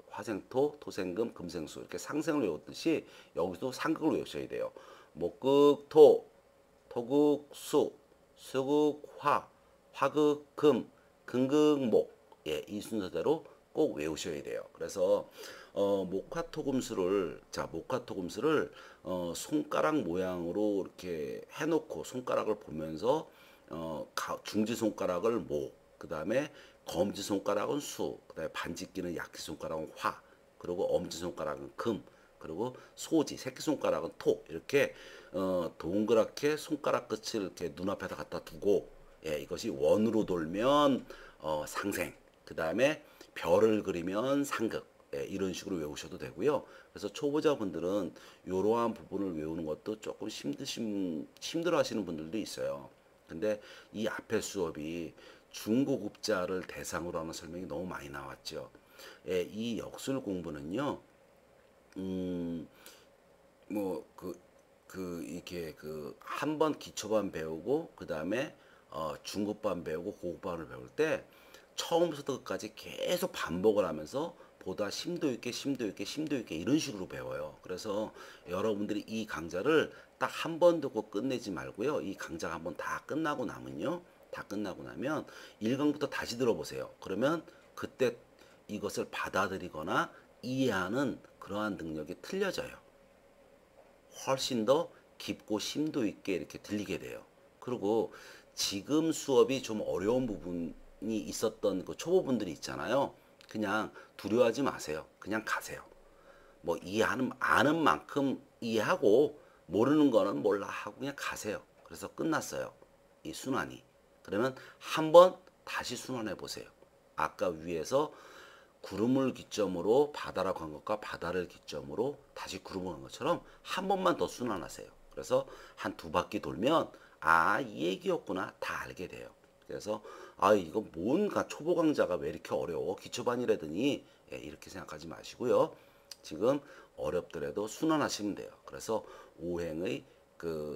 화생토, 토생금, 금생수 이렇게 상생을 외웠듯이 여기서 상극을 외우셔야 돼요. 목극토, 토극 수, 수극 화, 화극 금, 금극 목. 예, 이 순서대로 꼭 외우셔야 돼요. 그래서 목화토금수를 손가락 모양으로 이렇게 해놓고 손가락을 보면서 중지 손가락을 목, 그 다음에 검지 손가락은 수, 그 다음에 반지 끼는 약지 손가락은 화, 그리고 엄지 손가락은 금, 그리고 소지, 새끼손가락은 토. 이렇게 동그랗게 손가락 끝을 이렇게 눈앞에다 갖다 두고, 예, 이것이 원으로 돌면 상생, 그 다음에 별을 그리면 상극, 예, 이런 식으로 외우셔도 되고요. 그래서 초보자분들은 이러한 부분을 외우는 것도 조금 힘들어 하시는 분들도 있어요. 근데 이 앞에 수업이 중고급자를 대상으로 하는 설명이 너무 많이 나왔죠. 예, 이 역술 공부는요, 뭐, 이렇게 한 번 기초반 배우고, 그 다음에, 중급반 배우고, 고급반을 배울 때, 처음부터 끝까지 계속 반복을 하면서, 보다 심도 있게, 심도 있게, 심도 있게, 이런 식으로 배워요. 그래서 여러분들이 이 강좌를 딱 한 번 듣고 끝내지 말고요. 이 강좌가 한번 다 끝나고 나면요. 다 끝나고 나면 1강부터 다시 들어보세요. 그러면 그때 이것을 받아들이거나 이해하는 그러한 능력이 틀려져요. 훨씬 더 깊고 심도 있게 이렇게 들리게 돼요. 그리고 지금 수업이 좀 어려운 부분이 있었던 그 초보분들이 있잖아요. 그냥 두려워하지 마세요. 그냥 가세요. 뭐 아는 만큼 이해하고 모르는 거는 몰라 하고 그냥 가세요. 그래서 끝났어요. 이 순환이. 그러면 한번 다시 순환해 보세요. 아까 위에서 구름을 기점으로 바다라고 한 것과 바다를 기점으로 다시 구름을 한 것처럼 한 번만 더 순환하세요. 그래서 한 2바퀴 돌면 이 얘기였구나 다 알게 돼요. 그래서 이거 뭔가 초보 강좌가 왜 이렇게 어려워 기초반이라더니, 예, 이렇게 생각하지 마시고요. 지금 어렵더라도 순환하시면 돼요. 그래서 오행의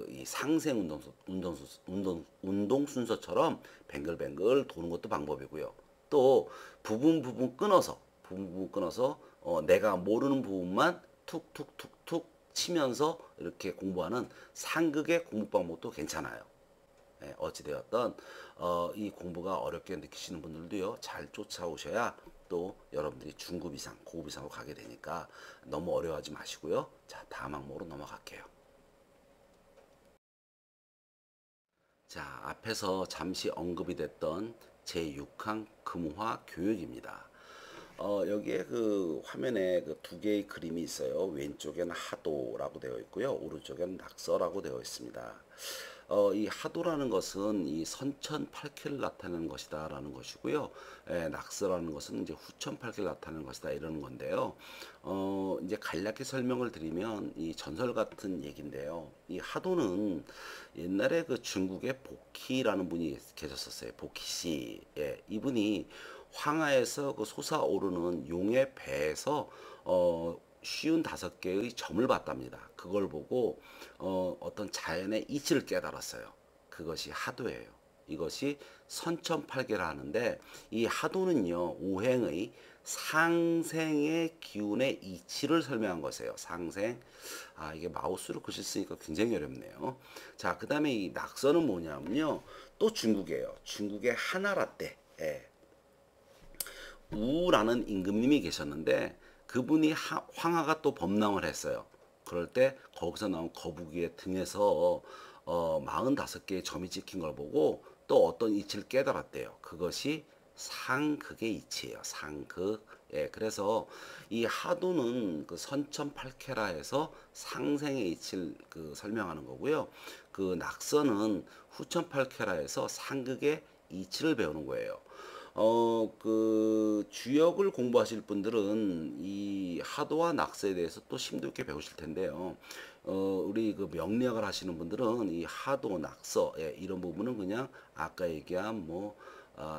이 상생 운동 순서처럼 뱅글뱅글 도는 것도 방법이고요. 또 부분 끊어서 내가 모르는 부분만 툭툭툭툭 치면서 이렇게 공부하는 상극의 공부 방법도 괜찮아요. 예, 어찌되었던 이 공부가 어렵게 느끼시는 분들도요, 잘 쫓아오셔야 또 여러분들이 중급 이상, 고급 이상으로 가게 되니까 너무 어려워하지 마시고요. 자, 다음 항목으로 넘어갈게요. 자, 앞에서 잠시 언급이 됐던 제6항 금화 교육입니다. 여기에 그 화면에 그 2개의 그림이 있어요. 왼쪽에는 하도라고 되어 있고요. 오른쪽에는 낙서라고 되어 있습니다. 이 하도라는 것은 이 선천팔캐를 나타내는 것이다라는 것이고요. 낙서라는 것은 이제 후천팔캐를 나타내는 것이다 이러는 건데요. 이제 간략히 설명을 드리면 이 전설 같은 얘기인데요. 이 하도는 옛날에 그 중국의 복희라는 분이 계셨었어요. 복희 씨. 예, 이분이 황하에서 그 솟아오르는 용의 배에서 쉬운 5개의 점을 봤답니다. 그걸 보고 어떤 자연의 이치를 깨달았어요. 그것이 하도예요. 이것이 선천팔계라 하는데, 이 하도는요, 오행의 상생의 기운의 이치를 설명한 것이에요. 상생. 이게 마우스로 글씨 쓰니까 굉장히 어렵네요. 자, 그 다음에 이 낙서는 뭐냐면요, 또 중국이에요. 중국의 하나라 때, 예, 우라는 임금님이 계셨는데, 그분이 황하가 또 범람을 했어요. 그럴 때 거기서 나온 거북이의 등에서 45개의 점이 찍힌 걸 보고 또 어떤 이치를 깨달았대요. 그것이 상극의 이치예요. 상극. 예, 그래서 이 하도는 그 선천팔캐라에서 상생의 이치를 설명하는 거고요. 그 낙서는 후천팔캐라에서 상극의 이치를 배우는 거예요. 주역을 공부하실 분들은 이 하도와 낙서에 대해서 또 심도 있게 배우실 텐데요. 우리 그 명리학을 하시는 분들은 이 하도, 낙서, 예, 이런 부분은 그냥 아까 얘기한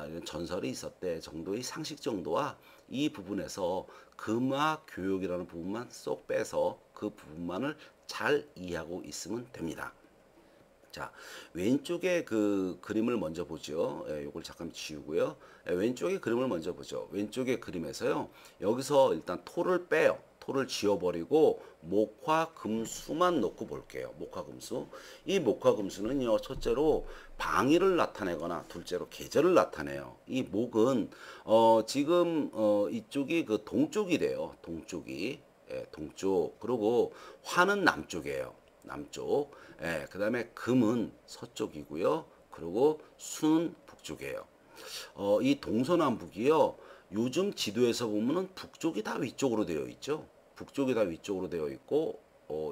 이런 전설이 있었대 정도의 상식 정도와 이 부분에서 금화 교육이라는 부분만 쏙 빼서 그 부분만을 잘 이해하고 있으면 됩니다. 자, 왼쪽에 그 그림을 먼저 보죠. 예, 요걸 잠깐 지우고요. 왼쪽에 그림을 먼저 보죠. 왼쪽의 그림에서요, 여기서 일단 토를 빼요. 토를 지워버리고 목화 금수만 놓고 볼게요. 목화 금수. 이 목화 금수는요, 첫째로 방위를 나타내거나 둘째로 계절을 나타내요. 이 목은 지금 이쪽이 그 동쪽이래요. 동쪽이. 예, 동쪽. 그리고 화는 남쪽이에요. 남쪽. 예, 그다음에 금은 서쪽이고요. 그리고 수는 북쪽이에요. 이 동서남북이요. 요즘 지도에서 보면은 북쪽이 다 위쪽으로 되어 있죠. 북쪽이 다 위쪽으로 되어 있고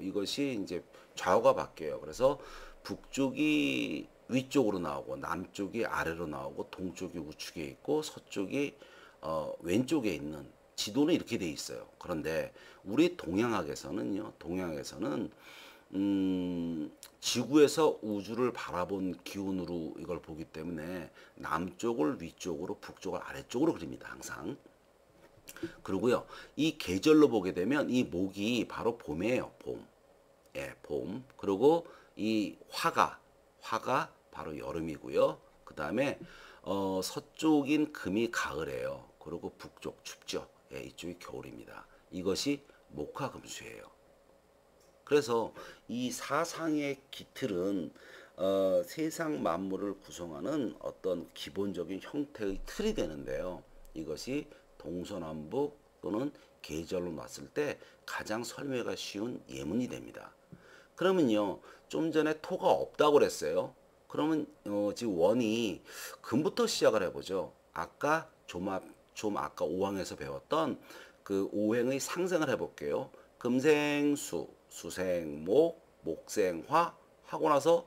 이것이 이제 좌우가 바뀌어요. 그래서 북쪽이 위쪽으로 나오고 남쪽이 아래로 나오고 동쪽이 우측에 있고 서쪽이 왼쪽에 있는 지도는 이렇게 돼 있어요. 그런데 우리 동양학에서는요. 동양에서는 지구에서 우주를 바라본 기운으로 이걸 보기 때문에 남쪽을 위쪽으로 북쪽을 아래쪽으로 그립니다. 항상. 그리고요. 이 계절로 보게 되면 이 목이 바로 봄이에요. 봄. 예, 봄. 그리고 이 화가 바로 여름이고요. 그 다음에 서쪽인 금이 가을이에요. 그리고 북쪽 춥죠. 예, 이쪽이 겨울입니다. 이것이 목화금수예요. 그래서 이 사상의 기틀은 세상 만물을 구성하는 어떤 기본적인 형태의 틀이 되는데요. 이것이 동서남북 또는 계절로 놨을 때 가장 설명하기가 쉬운 예문이 됩니다. 그러면요, 좀 전에 토가 없다고 그랬어요. 그러면 지금 원이 금부터 시작을 해보죠. 아까 좀 아까 5항에서 배웠던 그 오행의 상생을 해볼게요. 금생수, 수생목, 목생화 하고 나서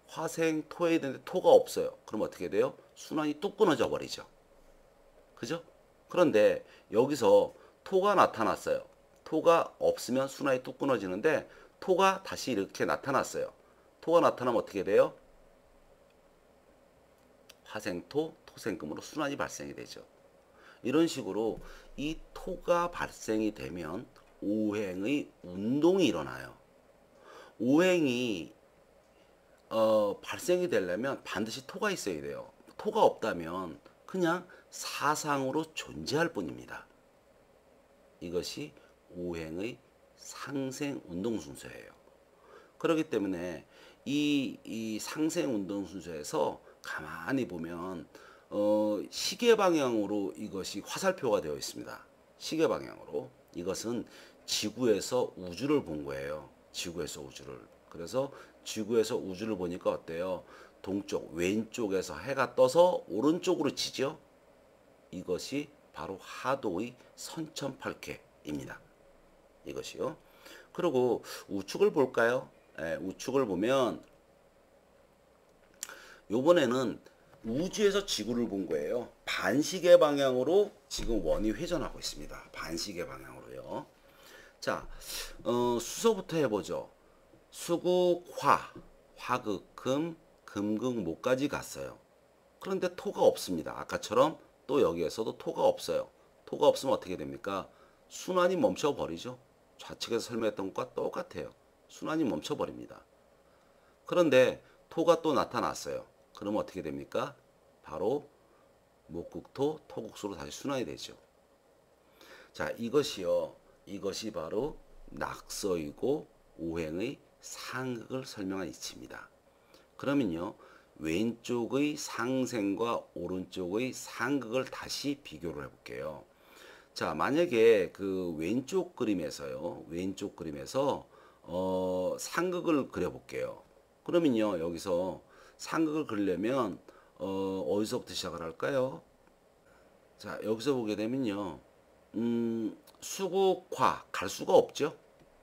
화생토에 되는데 토가 없어요. 그럼 어떻게 돼요? 순환이 뚝 끊어져 버리죠. 그죠? 그런데 여기서 토가 나타났어요. 토가 없으면 순환이 뚝 끊어지는데 토가 다시 이렇게 나타났어요. 토가 나타나면 어떻게 돼요? 화생토, 토생금으로 순환이 발생이 되죠. 이런 식으로 이 토가 발생이 되면 오행의 운동이 일어나요. 오행이 발생이 되려면 반드시 토가 있어야 돼요. 토가 없다면 그냥 사상으로 존재할 뿐입니다. 이것이 오행의 상생 운동 순서예요. 그렇기 때문에 이 상생 운동 순서에서 가만히 보면 시계 방향으로 이것이 화살표가 되어 있습니다. 시계 방향으로. 이것은 지구에서 우주를 본 거예요. 지구에서 우주를. 그래서 지구에서 우주를 보니까 어때요? 동쪽 왼쪽에서 해가 떠서 오른쪽으로 치죠. 이것이 바로 하도의 선천팔쾌입니다. 이것이요. 그리고 우측을 볼까요? 예, 우측을 보면 요번에는 우주에서 지구를 본 거예요. 반시계 방향으로 지금 원이 회전하고 있습니다. 반시계 방향으로요. 자, 수서부터 해보죠. 수국, 화극, 금극, 목까지 갔어요. 그런데 토가 없습니다. 아까처럼 또 여기에서도 토가 없어요. 토가 없으면 어떻게 됩니까? 순환이 멈춰버리죠. 좌측에서 설명했던 것과 똑같아요. 순환이 멈춰버립니다. 그런데 토가 또 나타났어요. 그러면 어떻게 됩니까? 바로 목국토, 토국수로 다시 순환이 되죠. 자, 이것이 바로 낙서이고 오행의 상극을 설명한 이치입니다. 그러면요, 왼쪽의 상생과 오른쪽의 상극을 다시 비교를 해볼게요. 자, 만약에 그 왼쪽 그림에서 상극을 그려볼게요. 그러면요, 여기서 상극을 그리려면 어디서부터 시작을 할까요? 자, 여기서 보게 되면요, 수국화 갈 수가 없죠.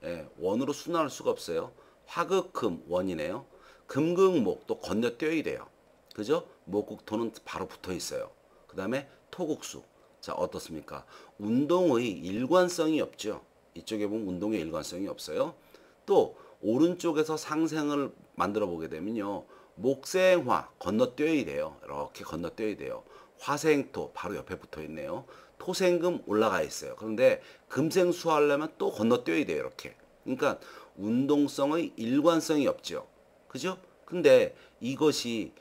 예, 원으로 순환할 수가 없어요. 화극금 원이네요. 금극목 또 건너뛰어야 돼요. 그죠? 목국토는 바로 붙어 있어요. 그 다음에 토국수. 자, 어떻습니까? 운동의 일관성이 없죠. 이쪽에 보면 운동의 일관성이 없어요. 또 오른쪽에서 상생을 만들어 보게 되면요, 목생화 건너뛰어야 돼요. 이렇게 건너뛰어야 돼요. 화생토 바로 옆에 붙어 있네요. 토생금 올라가 있어요. 그런데 금생수 하려면 또 건너뛰어야 돼요. 이렇게. 그러니까 운동성의 일관성이 없죠. 그죠? 근데 이것이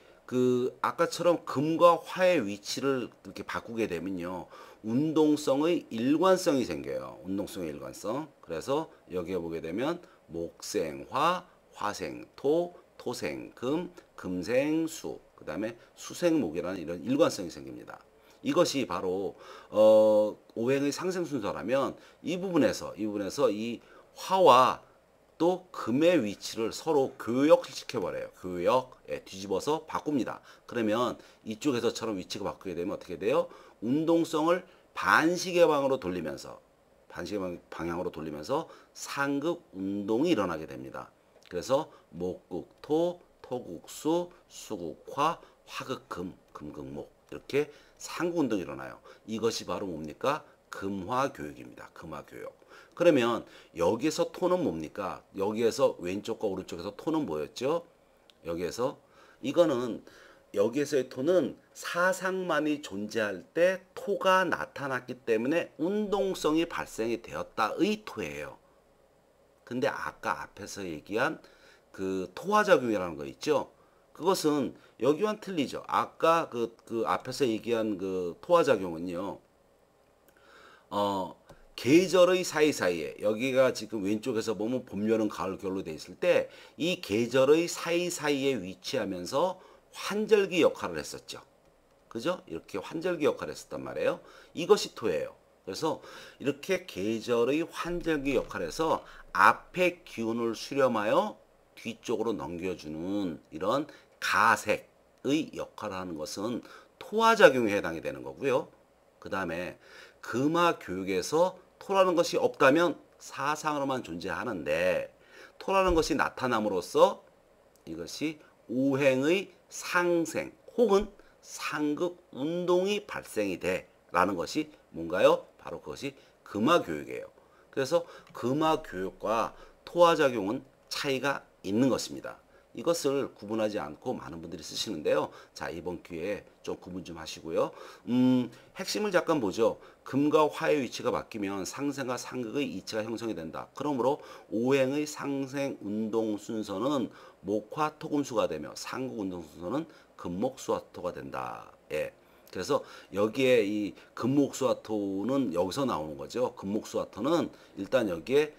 아까처럼 금과 화의 위치를 이렇게 바꾸게 되면요. 운동성의 일관성이 생겨요. 운동성의 일관성. 그래서 여기에 보게 되면 목생 화, 화생 토, 토생 금, 금생 수, 그 다음에 수생 목이라는 이런 일관성이 생깁니다. 이것이 바로 오행의 상생 순서라면 이 부분에서 이 화와 또 금의 위치를 서로 교역시켜 버려요. 뒤집어서 바꿉니다. 그러면 이쪽에서처럼 위치가 바뀌게 되면 어떻게 돼요? 운동성을 반시계 방향으로 돌리면서 상극 운동이 일어나게 됩니다. 그래서 목극토, 토극수, 수극화, 화극금, 금극목 이렇게 상극 운동이 일어나요. 이것이 바로 뭡니까? 금화교육입니다. 금화교육. 그러면 여기에서 토는 뭡니까? 여기에서 왼쪽과 오른쪽에서 토는 뭐였죠? 여기에서의 토는 사상만이 존재할 때 토가 나타났기 때문에 운동성이 발생이 되었다의 토예요. 근데 아까 앞에서 얘기한 그 토화작용이라는 거 있죠? 그것은 여기와는 틀리죠. 아까 그 앞에서 얘기한 그 토화작용은요. 계절의 사이사이에 여기가 지금 왼쪽에서 보면 봄, 여름, 가을, 겨울로 돼 있을 때 이 계절의 사이사이에 위치하면서 환절기 역할을 했었죠. 그죠? 이렇게 환절기 역할을 했었단 말이에요. 이것이 토예요. 그래서 이렇게 계절의 환절기 역할에서 앞에 기운을 수렴하여 뒤쪽으로 넘겨주는 이런 가색의 역할을 하는 것은 토화작용에 해당이 되는 거고요. 그 다음에 금화교육에서 토라는 것이 없다면 사상으로만 존재하는데 토라는 것이 나타남으로써 이것이 오행의 상생 혹은 상극 운동이 발생이 돼 라는 것이 뭔가요? 바로 그것이 금화교육이에요. 그래서 금화교육과 토화작용은 차이가 있는 것입니다. 이것을 구분하지 않고 많은 분들이 쓰시는데요. 자, 이번 기회에 좀 구분 좀 하시고요. 핵심을 잠깐 보죠. 금과 화의 위치가 바뀌면 상생과 상극의 이치가 형성이 된다. 그러므로 오행의 상생 운동 순서는 목화 토금수가 되며 상극 운동 순서는 금목수화토가 된다. 예. 그래서 여기에 이 금목수화토는 여기서 나오는 거죠. 금목수화토는 일단 여기에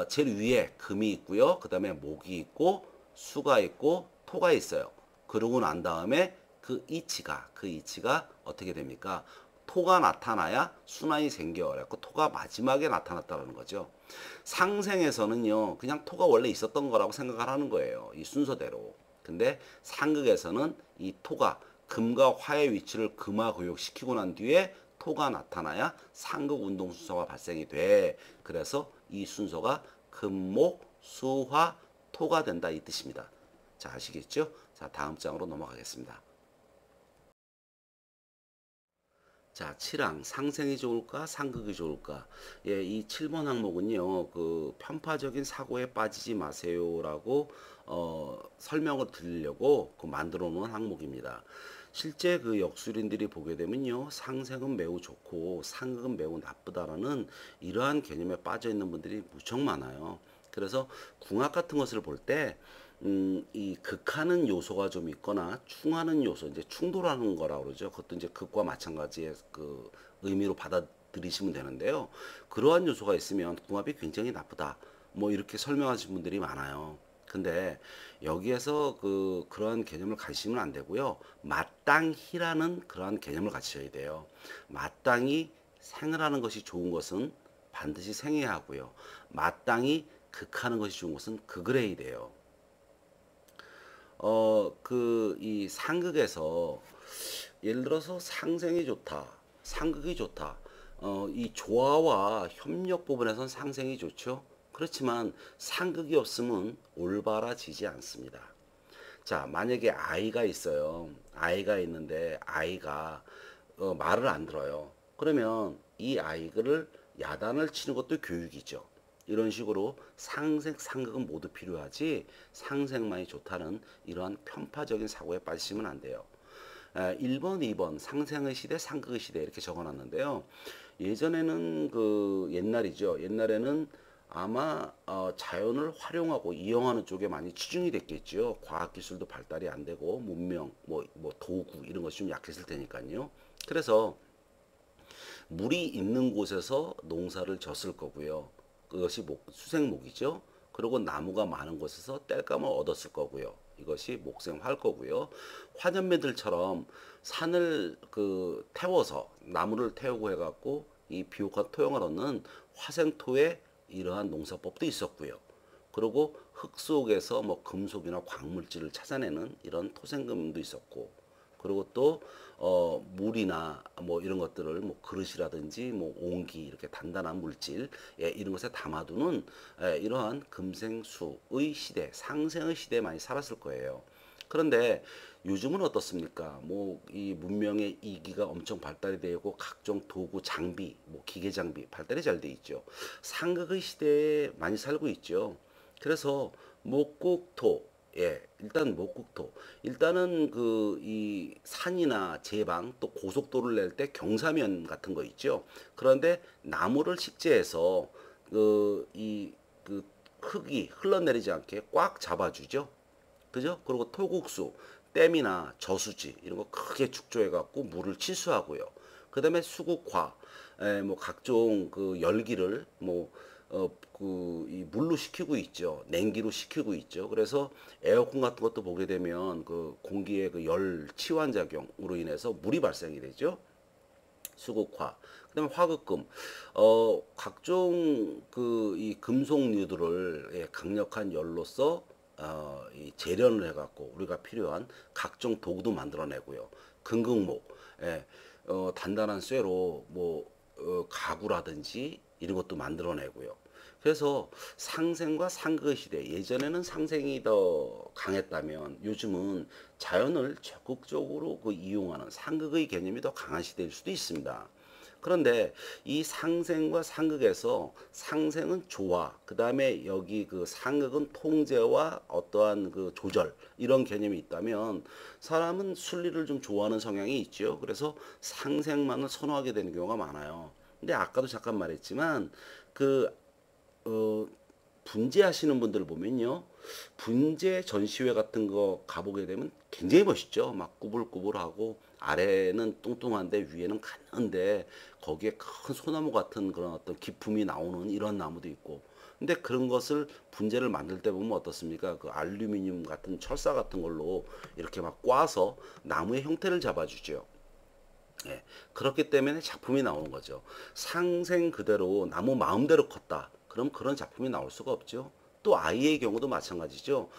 제일 위에 금이 있고요. 그 다음에 목이 있고 수가 있고 토가 있어요. 그러고 난 다음에 그 이치가 어떻게 됩니까? 토가 나타나야 순환이 생겨. 그래서 토가 마지막에 나타났다는 거죠. 상생에서는요, 그냥 토가 원래 있었던 거라고 생각을 하는 거예요. 이 순서대로. 근데 상극에서는 이 토가 금과 화의 위치를 금화교육시키고 난 뒤에 토가 나타나야 상극 운동 순서가 발생이 돼. 그래서 이 순서가 금목, 수화, 토가 된다 이 뜻입니다. 자, 아시겠죠? 자, 다음 장으로 넘어가겠습니다. 자, 7항 상생이 좋을까 상극이 좋을까? 예, 이 7번 항목은요. 그 편파적인 사고에 빠지지 마세요라고 설명을 드리려고 만들어 놓은 항목입니다. 실제 그 역술인들이 보게 되면요. 상생은 매우 좋고 상극은 매우 나쁘다라는 이러한 개념에 빠져 있는 분들이 무척 많아요. 그래서 궁합 같은 것을 볼 때 이 극하는 요소가 좀 있거나 충하는 요소, 이제 충돌하는 거라고 그러죠. 그것도 이제 극과 마찬가지의 그 의미로 받아들이시면 되는데요. 그러한 요소가 있으면 궁합이 굉장히 나쁘다. 뭐 이렇게 설명하신 분들이 많아요. 근데 여기에서 그러한 개념을 가지시면 안 되고요. 마땅히라는 그러한 개념을 가지셔야 돼요. 마땅히 생을 하는 것이 좋은 것은 반드시 생해야 하고요. 마땅히 극하는 것이 좋은 것은 극을 해야 돼요. 이 상극에서 예를 들어서 상생이 좋다, 상극이 좋다. 이 조화와 협력 부분에선 상생이 좋죠. 그렇지만 상극이 없으면 올바라지지 않습니다. 자, 만약에 아이가 있어요. 아이가 있는데 아이가 말을 안 들어요. 그러면 이 아이를 야단을 치는 것도 교육이죠. 이런 식으로 상생, 상극은 모두 필요하지 상생만이 좋다는 이러한 편파적인 사고에 빠지시면 안 돼요. 1번, 2번 상생의 시대, 상극의 시대 이렇게 적어놨는데요. 예전에는 옛날이죠. 옛날에는 아마 자연을 활용하고 이용하는 쪽에 많이 치중이 됐겠죠. 과학기술도 발달이 안 되고 문명, 뭐 도구 이런 것이 좀 약했을 테니까요. 그래서 물이 있는 곳에서 농사를 졌을 거고요. 그것이 수생목이죠. 그리고 나무가 많은 곳에서 땔감을 얻었을 거고요. 이것이 목생화일 거고요. 화전매들처럼 산을 태워서 나무를 태우고 해갖고 이 비옥한 토양을 얻는 화생토에 이러한 농사법도 있었고요. 그리고 흙 속에서 뭐 금속이나 광물질을 찾아내는 이런 토생금도 있었고, 그리고 또 물이나 뭐 이런 것들을 뭐 그릇이라든지 뭐 옹기 이렇게 단단한 물질 이런 것에 담아두는 이러한 금생수의 시대, 상생의 시대에 많이 살았을 거예요. 그런데 요즘은 어떻습니까? 뭐 이 문명의 이기가 엄청 발달이 되고 각종 도구 장비, 뭐 기계 장비 발달이 잘 돼 있죠. 상극의 시대에 많이 살고 있죠. 그래서 목국토, 일단 목국토. 일단은 이 산이나 제방 또 고속도로를 낼 때 경사면 같은 거 있죠. 그런데 나무를 식재해서 그 흙이 흘러내리지 않게 꽉 잡아주죠. 그죠? 그리고 토국수, 댐이나 저수지 이런 거 크게 축조해 갖고 물을 치수하고요. 그다음에 수국화, 뭐 각종 열기를 이 물로 식히고 있죠. 냉기로 식히고 있죠. 그래서 에어컨 같은 것도 보게 되면 그 공기의 열 치환 작용으로 인해서 물이 발생이 되죠. 수국화. 그다음에 화극금. 각종 이 금속류들을 강력한 열로서 이 재련을 해갖고 우리가 필요한 각종 도구도 만들어내고요. 금극목, 단단한 쇠로 가구라든지 이런 것도 만들어내고요. 그래서 상생과 상극의 시대, 예전에는 상생이 더 강했다면 요즘은 자연을 적극적으로 이용하는 상극의 개념이 더 강한 시대일 수도 있습니다. 그런데 이 상생과 상극에서 상생은 조화, 그 다음에 여기 상극은 통제와 어떠한 조절, 이런 개념이 있다면 사람은 순리를 좀 좋아하는 성향이 있죠. 그래서 상생만을 선호하게 되는 경우가 많아요. 근데 아까도 잠깐 말했지만 그 어, 분재하시는 분들 보면요. 분재 전시회 같은 거 가보게 되면 굉장히 멋있죠. 막 꾸불꾸불하고 아래는 뚱뚱한데 위에는 가는데 거기에 큰 소나무 같은 그런 어떤 기품이 나오는 이런 나무도 있고. 근데 그런 것을 분재를 만들 때 보면 어떻습니까? 그 알루미늄 같은 철사 같은 걸로 이렇게 막 꽈서 나무의 형태를 잡아주죠. 그렇기 때문에 작품이 나오는 거죠. 상생 그대로 나무 마음대로 컸다. 그럼 그런 작품이 나올 수가 없죠. 또 아이의 경우도 마찬가지죠.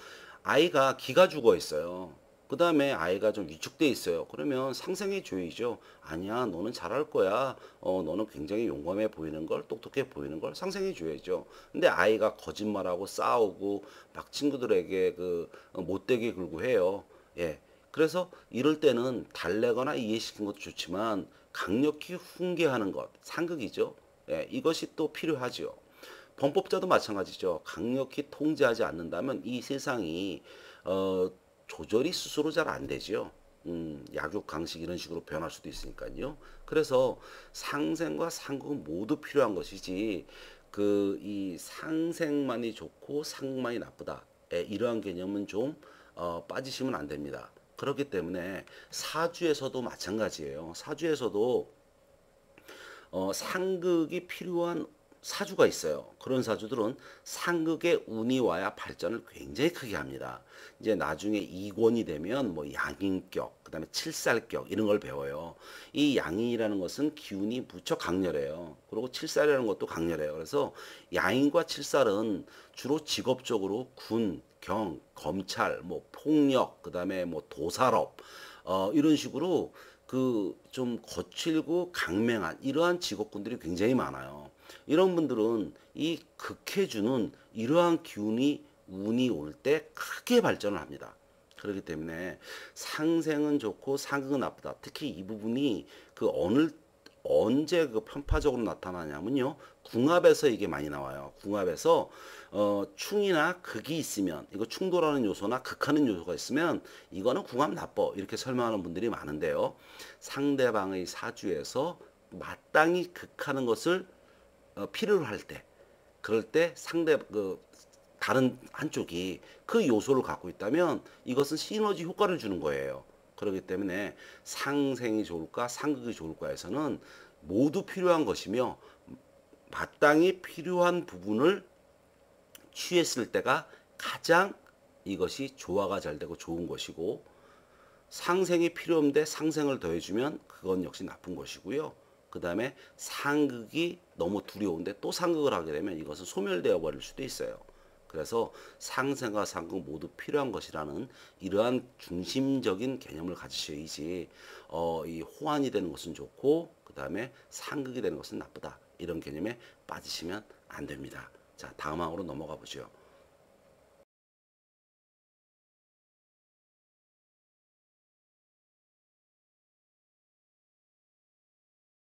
아이가 기가 죽어 있어요. 그 다음에 아이가 좀 위축돼 있어요. 그러면 상생해 줘야죠. 아니야, 너는 잘할 거야. 너는 굉장히 용감해 보이는 걸, 똑똑해 보이는 걸 상생해 줘야죠. 근데 아이가 거짓말하고 싸우고 막 친구들에게 못되게 굴고 해요. 예. 그래서 이럴 때는 달래거나 이해시키는 것도 좋지만 강력히 훈계하는 것, 상극이죠. 예, 이것이 또 필요하죠. 범법자도 마찬가지죠. 강력히 통제하지 않는다면 이 세상이 어, 조절이 스스로 잘 안 되죠. 약육 강식 이런 식으로 변할 수도 있으니까요. 그래서 상생과 상극은 모두 필요한 것이지 이 상생만이 좋고 상만이 나쁘다. 이러한 개념은 좀 빠지시면 안 됩니다. 그렇기 때문에 사주에서도 마찬가지예요. 사주에서도 상극이 필요한 사주가 있어요. 그런 사주들은 상극의 운이 와야 발전을 굉장히 크게 합니다. 이제 나중에 이권이 되면 뭐 양인격, 그다음에 칠살격 이런 걸 배워요. 이 양인이라는 것은 기운이 무척 강렬해요. 그리고 칠살이라는 것도 강렬해요. 그래서 양인과 칠살은 주로 직업적으로 군, 경, 검찰, 뭐 폭력, 그다음에 뭐 도살업 이런 식으로 좀 거칠고 강맹한 이러한 직업군들이 굉장히 많아요. 이런 분들은 이 극해주는 이러한 기운이 운이 올 때 크게 발전을 합니다. 그렇기 때문에 상생은 좋고 상극은 나쁘다. 특히 이 부분이 언제 편파적으로 나타나냐면요. 궁합에서 이게 많이 나와요. 궁합에서 충이나 극이 있으면 이거 충돌하는 요소나 극하는 요소가 있으면 이거는 궁합 나빠 이렇게 설명하는 분들이 많은데요. 상대방의 사주에서 마땅히 극하는 것을 필요로 할 때, 그럴 때 다른 한쪽이 그 요소를 갖고 있다면 이것은 시너지 효과를 주는 거예요. 그렇기 때문에 상생이 좋을까 상극이 좋을까에서는 모두 필요한 것이며 마땅히 필요한 부분을 취했을 때가 가장 이것이 조화가 잘 되고 좋은 것이고, 상생이 필요 없는데 상생을 더해주면 그건 역시 나쁜 것이고요. 그 다음에 상극이 너무 두려운데 또 상극을 하게 되면 이것은 소멸되어 버릴 수도 있어요. 그래서 상생과 상극 모두 필요한 것이라는 이러한 중심적인 개념을 가지셔야지 이 호환이 되는 것은 좋고 그 다음에 상극이 되는 것은 나쁘다, 이런 개념에 빠지시면 안 됩니다. 자, 다음 항으로 넘어가 보죠.